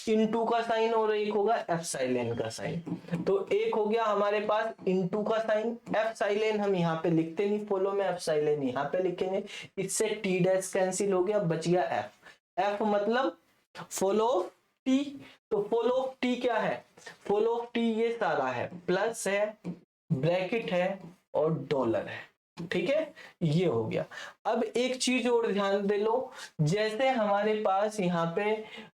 इनटू का साइन और एक होगा एप्सिलॉन का साइन। तो एक हो गया हमारे पास इनटू का साइन, एप्सिलॉन हम यहाँ पे लिखते नहीं फॉलो में, एप्सिलॉन यहाँ पे लिखेंगे। इससे टी डैश कैंसिल हो गया, बच गया एफ मतलब फॉलो टी। तो फॉलो ऑफ टी क्या है, फॉलो ऑफ टी ये सारा है, प्लस है, ब्रैकेट है और डॉलर है, ठीक है, ये हो गया। अब एक चीज और ध्यान दे लो, जैसे हमारे पास यहाँ पे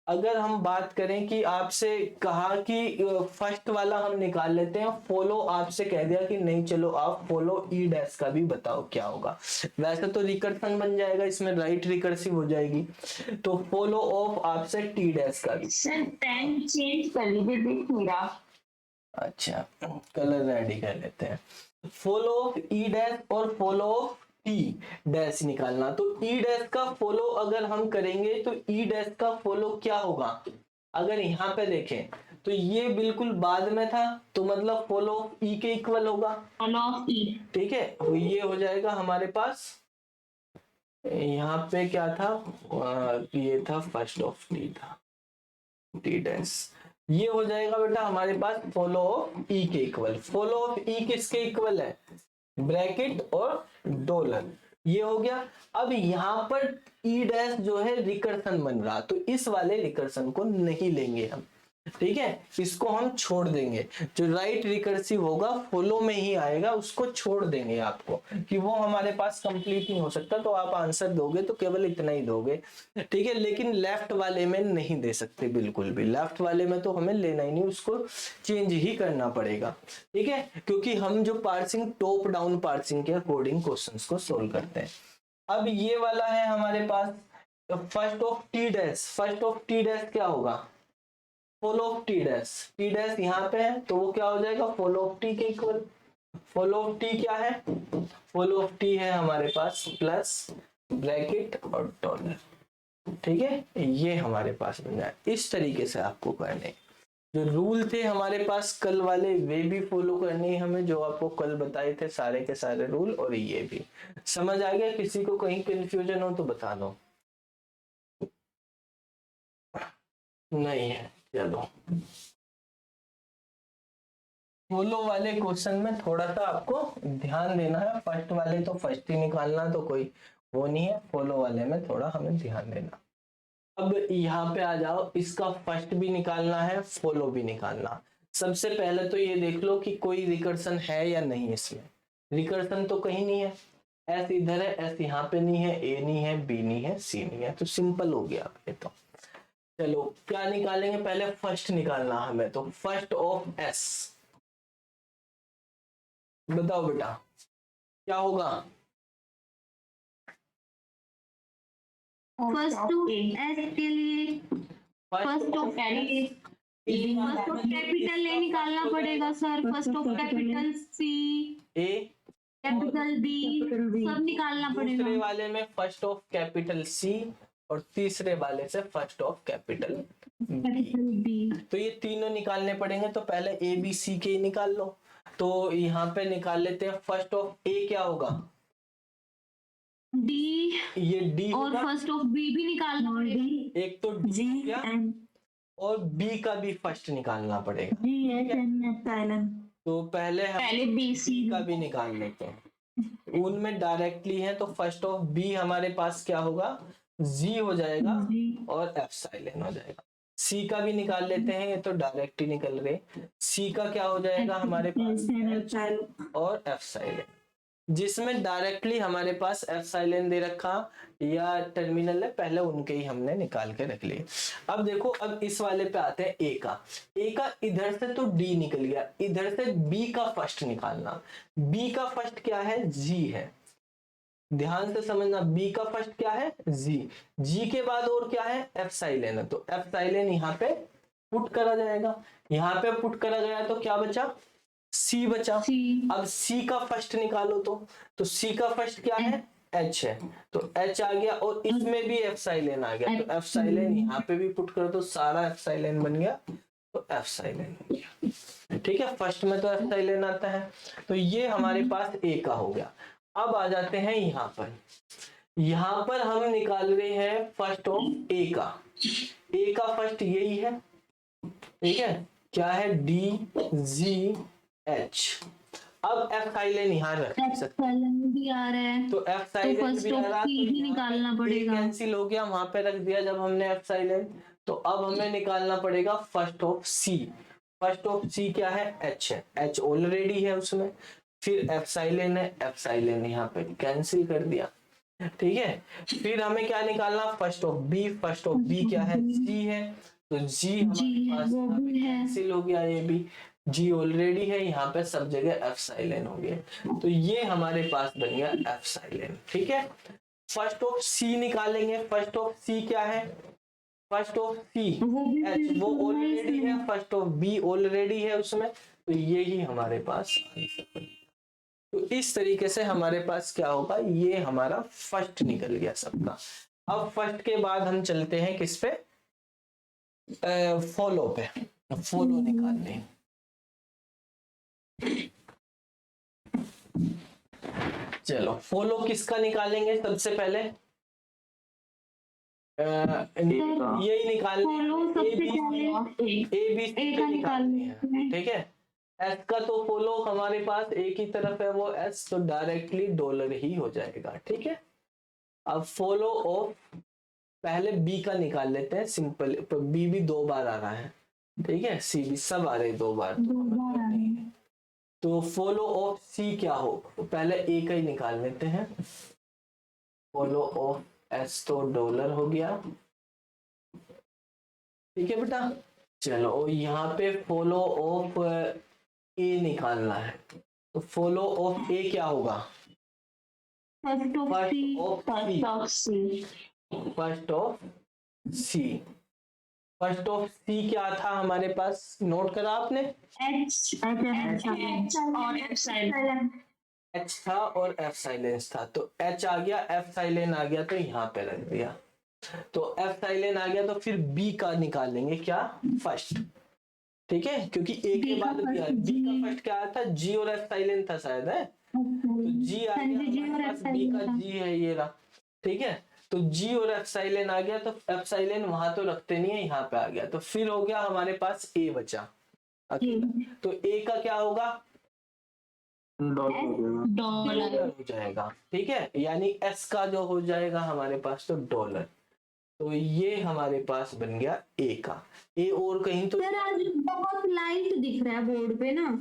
अगर हम बात करें कि आपसे कहा कि फर्स्ट वाला हम निकाल लेते हैं, फॉलो आपसे कह दिया कि नहीं चलो आप फॉलो ई डैश का भी बताओ क्या होगा, वैसे तो रिकर्सन बन जाएगा, इसमें राइट रिकर्सिव हो जाएगी। तो फॉलो ऑफ आपसे टी डैश का भी। सर पेन चेंज कर लीजिए, देख नहीं रहा। अच्छा, कलर रेडी कर लेते हैं। फॉलो ऑफ ई डैश और फॉलो ऑफ टी डैश निकालना, तो ई डैश का फॉलो अगर हम करेंगे तो ई डैश का फॉलो क्या होगा, अगर यहाँ पे देखें तो ये बिल्कुल बाद में था, तो मतलब फॉलो ऑफ ई के इक्वल होगा, फॉलो ऑफ ई, ठीक है। तो ये हो जाएगा हमारे पास, यहाँ पे क्या था, ये था फर्स्ट ऑफ टी था, टी डैश, ये हो जाएगा बेटा हमारे पास फॉलो ऑफ ई के इक्वल। फॉलो ऑफ ई किसके इक्वल है, ब्रैकेट और डॉलर, ये हो गया। अब यहाँ पर ई डैश जो है रिकर्सन बन रहा, तो इस वाले रिकर्सन को नहीं लेंगे हम, ठीक है, इसको हम छोड़ देंगे। जो राइट रिकर्सिव होगा फॉलो में ही आएगा, उसको छोड़ देंगे आपको, कि वो हमारे पास कंप्लीट नहीं हो सकता, तो आप आंसर दोगे तो केवल इतना ही दोगे, ठीक है। लेकिन लेफ्ट वाले में नहीं दे सकते बिल्कुल भी, लेफ्ट वाले में तो हमें लेना ही नहीं, उसको चेंज ही करना पड़ेगा, ठीक है, क्योंकि हम जो पार्सिंग टॉप डाउन पार्सिंग के अकॉर्डिंग क्वेश्चंस को सोल्व करते हैं। अब ये वाला है हमारे पास first of T dash, first of T dash क्या होगा, फॉलो ऑफ टी डैश यहाँ पे है, तो वो क्या हो जाएगा, फॉलो ऑफ टी के इक्वल। फॉलो ऑफ टी क्या है, फॉलो ऑफ टी है हमारे पास प्लस ब्रैकेट और डॉलर, ठीक है, ये हमारे पास बन जाए। इस तरीके से आपको करने, जो रूल थे हमारे पास कल वाले वे भी फॉलो करने हैं हमें, जो आपको कल बताए थे सारे के सारे रूल, और ये भी समझ आ गया। किसी को कहीं कंफ्यूजन हो तो बता दो, नहीं है, चलो। फॉलो वाले क्वेश्चन में थोड़ा सा आपको ध्यान देना है, फर्स्ट वाले तो फर्स्ट ही निकालना, तो कोई वो नहीं है, फॉलो वाले में थोड़ा हमें ध्यान देना। अब यहाँ पे आ जाओ, इसका फर्स्ट भी निकालना है, फॉलो भी निकालना। सबसे पहले तो ये देख लो कि कोई रिकर्सन है या नहीं, इसमें रिकर्सन तो कहीं नहीं है, एस इधर है, एस यहाँ पे नहीं है, ए नहीं है, बी नहीं है, सी नहीं है, तो सिंपल हो गया ये तो। चलो क्या निकालेंगे, पहले फर्स्ट निकालना हमें, तो फर्स्ट ऑफ एस, बताओ बेटा क्या होगा, फर्स्ट ऑफ एस के लिए फर्स्ट ऑफ कैपिटल ए निकालना पड़ेगा sir, first of capital C, A, capital B, सब निकालना दूसरे पड़ेगा। वाले में फर्स्ट ऑफ कैपिटल सी, और तीसरे वाले से फर्स्ट ऑफ कैपिटल बी। तो ये तीनों निकालने पड़ेंगे, तो पहले ए बी सी के ही निकाल लो। तो यहाँ पे निकाल लेते हैं, फर्स्ट ऑफ ए क्या होगा, डी ये डी और होगा, फर्स्ट ऑफ बी भी निकालना पड़ेगा। एक तो डी हो गया, और बी का भी फर्स्ट निकालना पड़ेगा। तो पहले हम पहले बी सी बी का भी निकाल लेते हैं, उनमें डायरेक्टली है, तो फर्स्ट ऑफ बी हमारे पास क्या होगा, जी हो जाएगा और एफ साइलेन हो जाएगा। सी का भी निकाल लेते हैं, ये तो डायरेक्ट ही निकल गए। सी का क्या हो जाएगा हमारे पास, एच और एफ साइलेन, जिसमें डायरेक्टली हमारे पास एफ साइलेन दे रखा या टर्मिनल है, पहले उनके ही हमने निकाल के रख लिए। अब देखो, अब इस वाले पे आते हैं ए का। ए का इधर से तो डी निकल गया, इधर से बी का फर्स्ट निकालना। बी का फर्स्ट क्या है, जी है, ध्यान से समझना, बी का फर्स्ट क्या है, जी। जी के बाद और क्या है, एफ साइलेन है, तो एफ साइलेन यहाँ पे पुट करा जाएगा। यहाँ पे पुट करा गया तो क्या बचा, सी बचा। सी। अब सी का फर्स्ट निकालो, तो सी का फर्स्ट क्या है, एच है, तो एच आ गया, और इसमें भी एफ साइलेन आ गया, तो एफ साइलेन यहाँ पे भी पुट करो तो सारा एफ साइलेन बन गया, तो एफ साइलेन हो गया। ठीक है, फर्स्ट में तो एफ साइलेन आता है, तो ये हमारे पास ए का हो गया। अब आ जाते हैं यहाँ पर, यहाँ पर हम निकाल रहे हैं फर्स्ट ऑफ ए का। ए का फर्स्ट यही है, ठीक है, क्या है, डी जी एच। अब एफ साइलेन यहाँ रख सकते, भी आ रहा है, तो एफ साइलेन फर्स्ट भी आ ऑफ रहा, सी तो भी निकालना पड़ेगा। कैंसिल हो गया, वहां पे रख दिया जब हमने एफ साइलेन। तो अब हमें निकालना पड़ेगा first of C. First of C क्या है, एच है, एच ऑलरेडी है उसमें, फिर एफ साइलेन है, एफ साइलेन यहाँ पे कैंसिल कर दिया। ठीक है, फिर हमें क्या निकालना, first of B. First of B क्या है, जी है, तो जी हमारे पास वो भी है, कैंसिल हो गया, ये भी जी ऑलरेडी है, यहाँ पे सब जगह एफ साइलेन हो गया, तो ये हमारे पास बन गया एफ साइलेन। ठीक है, फर्स्ट ऑफ सी निकालेंगे। फर्स्ट ऑफ सी क्या है, फर्स्ट ऑफ सी एच, वो ऑलरेडी है, फर्स्ट ऑफ बी ऑलरेडी है उसमें, तो ये ही हमारे पास आंसर बन गया। तो इस तरीके से हमारे पास क्या होगा, ये हमारा फर्स्ट निकल गया सबका। अब फर्स्ट के बाद हम चलते हैं किस पे, फॉलो पे, फॉलो निकालने। चलो, फॉलो किसका निकालेंगे सबसे पहले, यही निकालने, फॉलो सबसे पहले ए बी सी का निकालने हैं। ठीक है, एस का तो फॉलो हमारे पास एक ही तरफ है, वो एस, तो डायरेक्टली डॉलर ही हो जाएगा। ठीक है, अब फॉलो ऑफ, पहले बी का निकाल लेते हैं, सिंपल, बी भी 2 बार आ रहा है, ठीक है, सी भी सब आ रहे 2 बार, तो फॉलो ऑफ सी क्या हो, तो पहले ए का ही निकाल लेते हैं। फॉलो ऑफ एस तो डॉलर हो गया, ठीक है बेटा। चलो, यहाँ पे फॉलो ऑफ ए निकालना है, तो फॉलो ऑफ ए क्या होगा, first of C, first of C. First of C क्या था हमारे पास, नोट करा आपने, एच और एफ साइलेन। एच था और एफ साइलेंस था, तो एच आ गया, एफ साइलेन आ गया, तो यहाँ पे रख दिया, तो एफ साइलेन आ गया, तो फिर बी का निकालेंगे क्या, फर्स्ट। ठीक है, क्योंकि ए के बाद बी का फर्स्ट क्या आया था, जी और एफ साइलेन था शायद, है, तो जी आ गया हमारे पास, बी का जी है, ये रहा। ठीक है, तो जी और एफ साइलेन आ गया, तो एफ साइलेन वहां तो रखते नहीं है, यहाँ पे आ गया, तो फिर हो गया हमारे पास ए बचा अकेला, तो ए का क्या होगा, डॉलर हो जाएगा। ठीक है, यानी एस का जो हो जाएगा हमारे पास तो डॉलर, तो ये हमारे पास बन गया ए का। ए और कहीं तो सर आज बहुत लाइट दिख रहा है बोर्ड पे ना,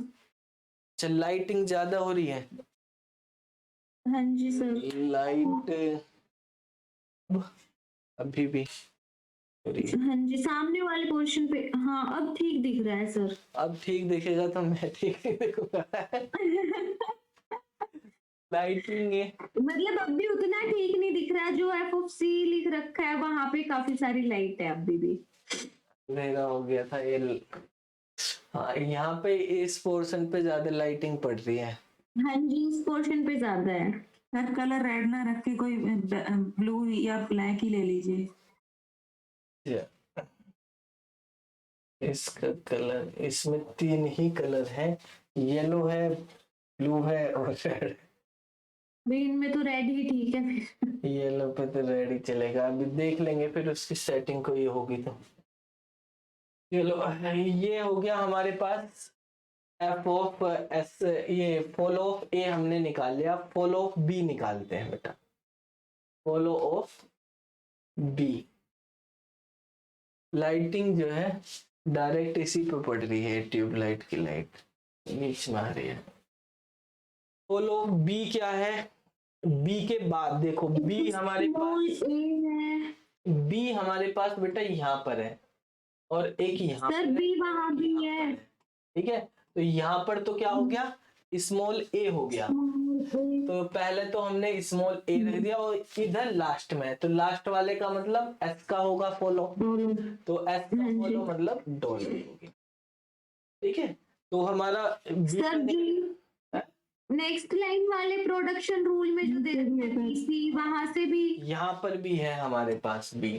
चल, लाइटिंग ज्यादा हो रही है, हाँ जी सर, लाइट अभी भी हो रही है। हाँ जी, सामने वाले पोर्शन पे, हाँ अब ठीक दिख रहा है सर। अब ठीक दिखेगा तो मैं ठीक नहीं दिखूंगा, लाइटिंग है, मतलब अब भी उतना ठीक नहीं दिख रहा है, जो एफ ऑफ सी लिख रखा है वहां पे काफी सारी लाइट है अभी भी। अंधेरा हो गया था ये, हाँ, यहाँ पे इस पोर्शन पे ज्यादा लाइटिंग पड़ रही है। हाँ जी, इस पोर्शन पे ज्यादा है। सर कलर रेड ना रख के कोई ब्लू या ब्लैक ही ले लीजिए। इसका कलर, इसमें 3 ही कलर है, येलो है, ब्लू है और रेड। ग्रीन में तो रेड ही ठीक है फिर। येलो पे तो रेड ही चलेगा, अभी देख लेंगे फिर उसकी सेटिंग को, ये होगी तो। चलो ये हो गया हमारे पास एफ ऑफ एस, ये फॉलो ऑफ ए हमने निकाल लिया, फॉलो ऑफ बी निकालते हैं बेटा। फॉलो ऑफ बी, लाइटिंग जो है डायरेक्ट इसी पे पड़ रही है, ट्यूबलाइट की लाइट बीच में आ रही है। फॉलो बी क्या है, बी के बाद देखो बी हमारे पास, बी हमारे पास बेटा यहाँ पर है और एक यहाँ सर बी वहां भी है। ठीक है, तो यहाँ पर तो क्या हो गया, स्मॉल ए हो गया। तो पहले तो हमने स्मॉल ए रख दिया और इधर लास्ट में, तो लास्ट वाले का मतलब एस का होगा फॉलो, तो एस का फॉलो मतलब डॉलर होगी। ठीक है, तो हमारा सर जी नेक्स्ट लाइन वाले प्रोडक्शन रूल में जो दे रखे हैं सी, वहां से भी यहाँ पर भी है हमारे पास बी,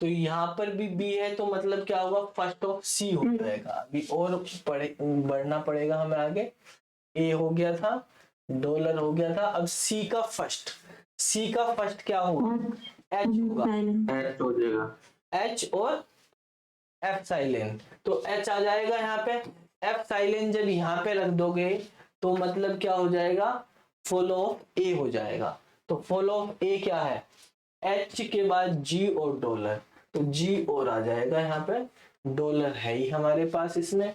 तो यहाँ पर भी बी है, तो मतलब क्या होगा, फर्स्ट ऑफ सी हो जाएगा। अभी और बढ़ना पड़ेगा हमें आगे। ए हो गया था, डॉलर हो गया था, अब सी का फर्स्ट, सी का फर्स्ट क्या होगा, एच होगा, एच हो जाएगा, एच और एफ साइलेंट, तो एच आ जाएगा यहाँ पे। एफ साइलेंट जब यहाँ पे रख दोगे तो मतलब क्या हो जाएगा, फॉलो ऑफ ए हो जाएगा। तो फॉलो ऑफ ए क्या है, एच के बाद जी और डॉलर, तो जी और आ जाएगा यहाँ पे, डॉलर है ही हमारे पास इसमें,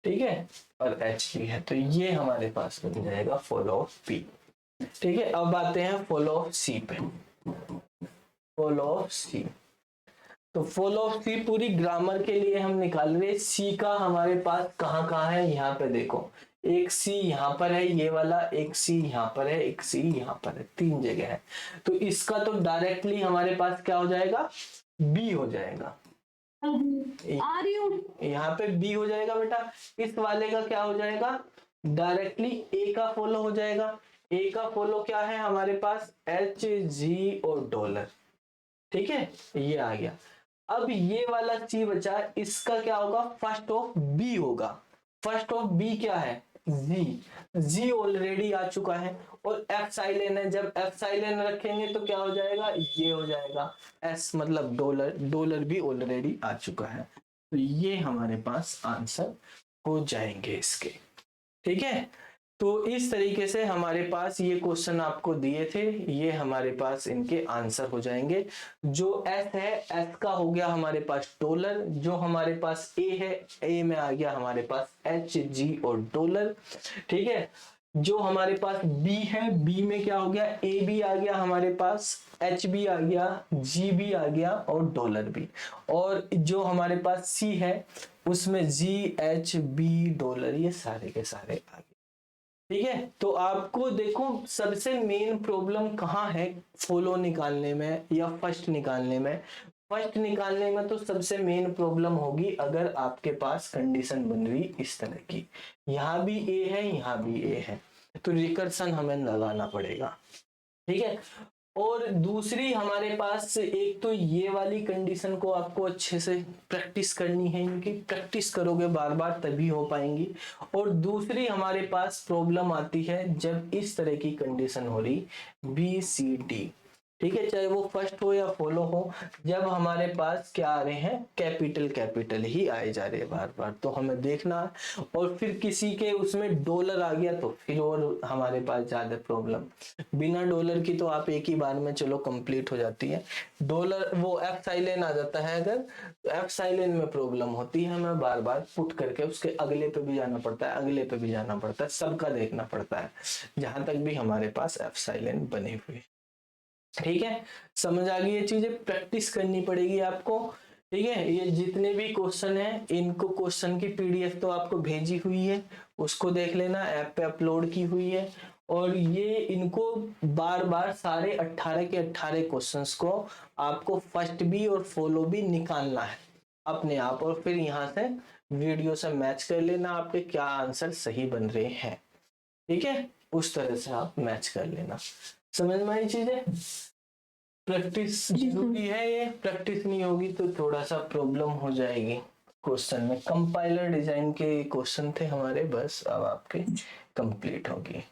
ठीक है, और एच भी है, तो ये हमारे पास बन जाएगा फॉलो ऑफ पी। ठीक है, अब आते हैं फॉलो ऑफ सी पे। फॉलो ऑफ सी, तो फॉलो ऑफ सी पूरी ग्रामर के लिए हम निकाल रहे, सी का हमारे पास कहाँ कहाँ है, यहाँ पे देखो, एक सी यहाँ पर है ये वाला, एक सी यहाँ पर है, एक सी यहाँ पर है, 3 जगह है। तो इसका तो डायरेक्टली हमारे पास क्या हो जाएगा, बी हो जाएगा। यहाँ पे बी हो जाएगा बेटा। इस वाले का क्या हो जाएगा, डायरेक्टली ए का फॉलो हो जाएगा। ए का फॉलो क्या है हमारे पास, एच जी और डॉलर। ठीक है, ये आ गया। अब ये वाला सी बचा, इसका क्या होगा, फर्स्ट ऑफ बी होगा। फर्स्ट ऑफ बी क्या है, जी, जी ऑलरेडी आ चुका है, और एफ साइलेंट है, जब एफ साइलेंट रखेंगे तो क्या हो जाएगा, ये हो जाएगा, एस मतलब डॉलर, डॉलर भी ऑलरेडी आ चुका है, तो ये हमारे पास आंसर हो जाएंगे इसके। ठीक है, तो इस तरीके से हमारे पास ये क्वेश्चन आपको दिए थे, ये हमारे पास इनके आंसर हो जाएंगे। जो एस है, एस का हो गया हमारे पास डॉलर, जो हमारे पास ए है, ए में आ गया हमारे पास एच जी और डॉलर। ठीक है, जो हमारे पास बी है, बी में क्या हो गया, ए भी आ गया हमारे पास, एच भी आ गया, जी भी आ गया और डॉलर भी। और जो हमारे पास सी है उसमें जी एच बी डॉलर, ये सारे के सारे आ गए। ठीक है, तो आपको देखो सबसे मेन प्रॉब्लम कहाँ है फॉलो निकालने में या फर्स्ट निकालने में। फर्स्ट निकालने में तो सबसे मेन प्रॉब्लम होगी अगर आपके पास कंडीशन बन रही इस तरह की, यहाँ भी ए है, यहाँ भी ए है, तो रिकर्सन हमें लगाना पड़ेगा। ठीक है, और दूसरी हमारे पास एक तो ये वाली कंडीशन को आपको अच्छे से प्रैक्टिस करनी है, इनकी प्रैक्टिस करोगे बार बार तभी हो पाएंगी। और दूसरी हमारे पास प्रॉब्लम आती है जब इस तरह की कंडीशन हो रही बी सी डी, ठीक है, चाहे वो फर्स्ट हो या फॉलो हो, जब हमारे पास क्या आ रहे हैं, कैपिटल कैपिटल ही आए जा रहे हैं बार बार, तो हमें देखना है। और फिर किसी के उसमें डॉलर आ गया तो फिर और हमारे पास ज्यादा प्रॉब्लम। बिना डॉलर की तो आप एक ही बार में चलो कंप्लीट हो जाती है, डॉलर वो एफ साइलेंट आ जाता है अगर, तो एफ साइलेंट में प्रॉब्लम होती है, हमें बार बार पुट करके उसके अगले पे भी जाना पड़ता है, अगले पे भी जाना पड़ता है, सबका देखना पड़ता है, जहां तक भी हमारे पास एफ साइलेंट बनी हुई है। ठीक है, समझ आ गई ये चीजें, प्रैक्टिस करनी पड़ेगी आपको। ठीक है, ये जितने भी क्वेश्चन हैं इनको क्वेश्चन की पीडीएफ तो आपको भेजी हुई है, उसको देख लेना, ऐप पे अपलोड की हुई है। और ये इनको बार बार सारे 18 के 18 क्वेश्चंस को आपको फर्स्ट भी और फॉलो भी निकालना है अपने आप, और फिर यहाँ से वीडियो से मैच कर लेना आपके क्या आंसर सही बन रहे हैं। ठीक है, उस तरह से आप मैच कर लेना। समझ में आई चीजें, प्रैक्टिस जरूरी है, ये प्रैक्टिस नहीं होगी तो थोड़ा सा प्रॉब्लम हो जाएगी। क्वेश्चन में कंपाइलर डिजाइन के क्वेश्चन थे हमारे, बस अब आपके कंप्लीट होगी।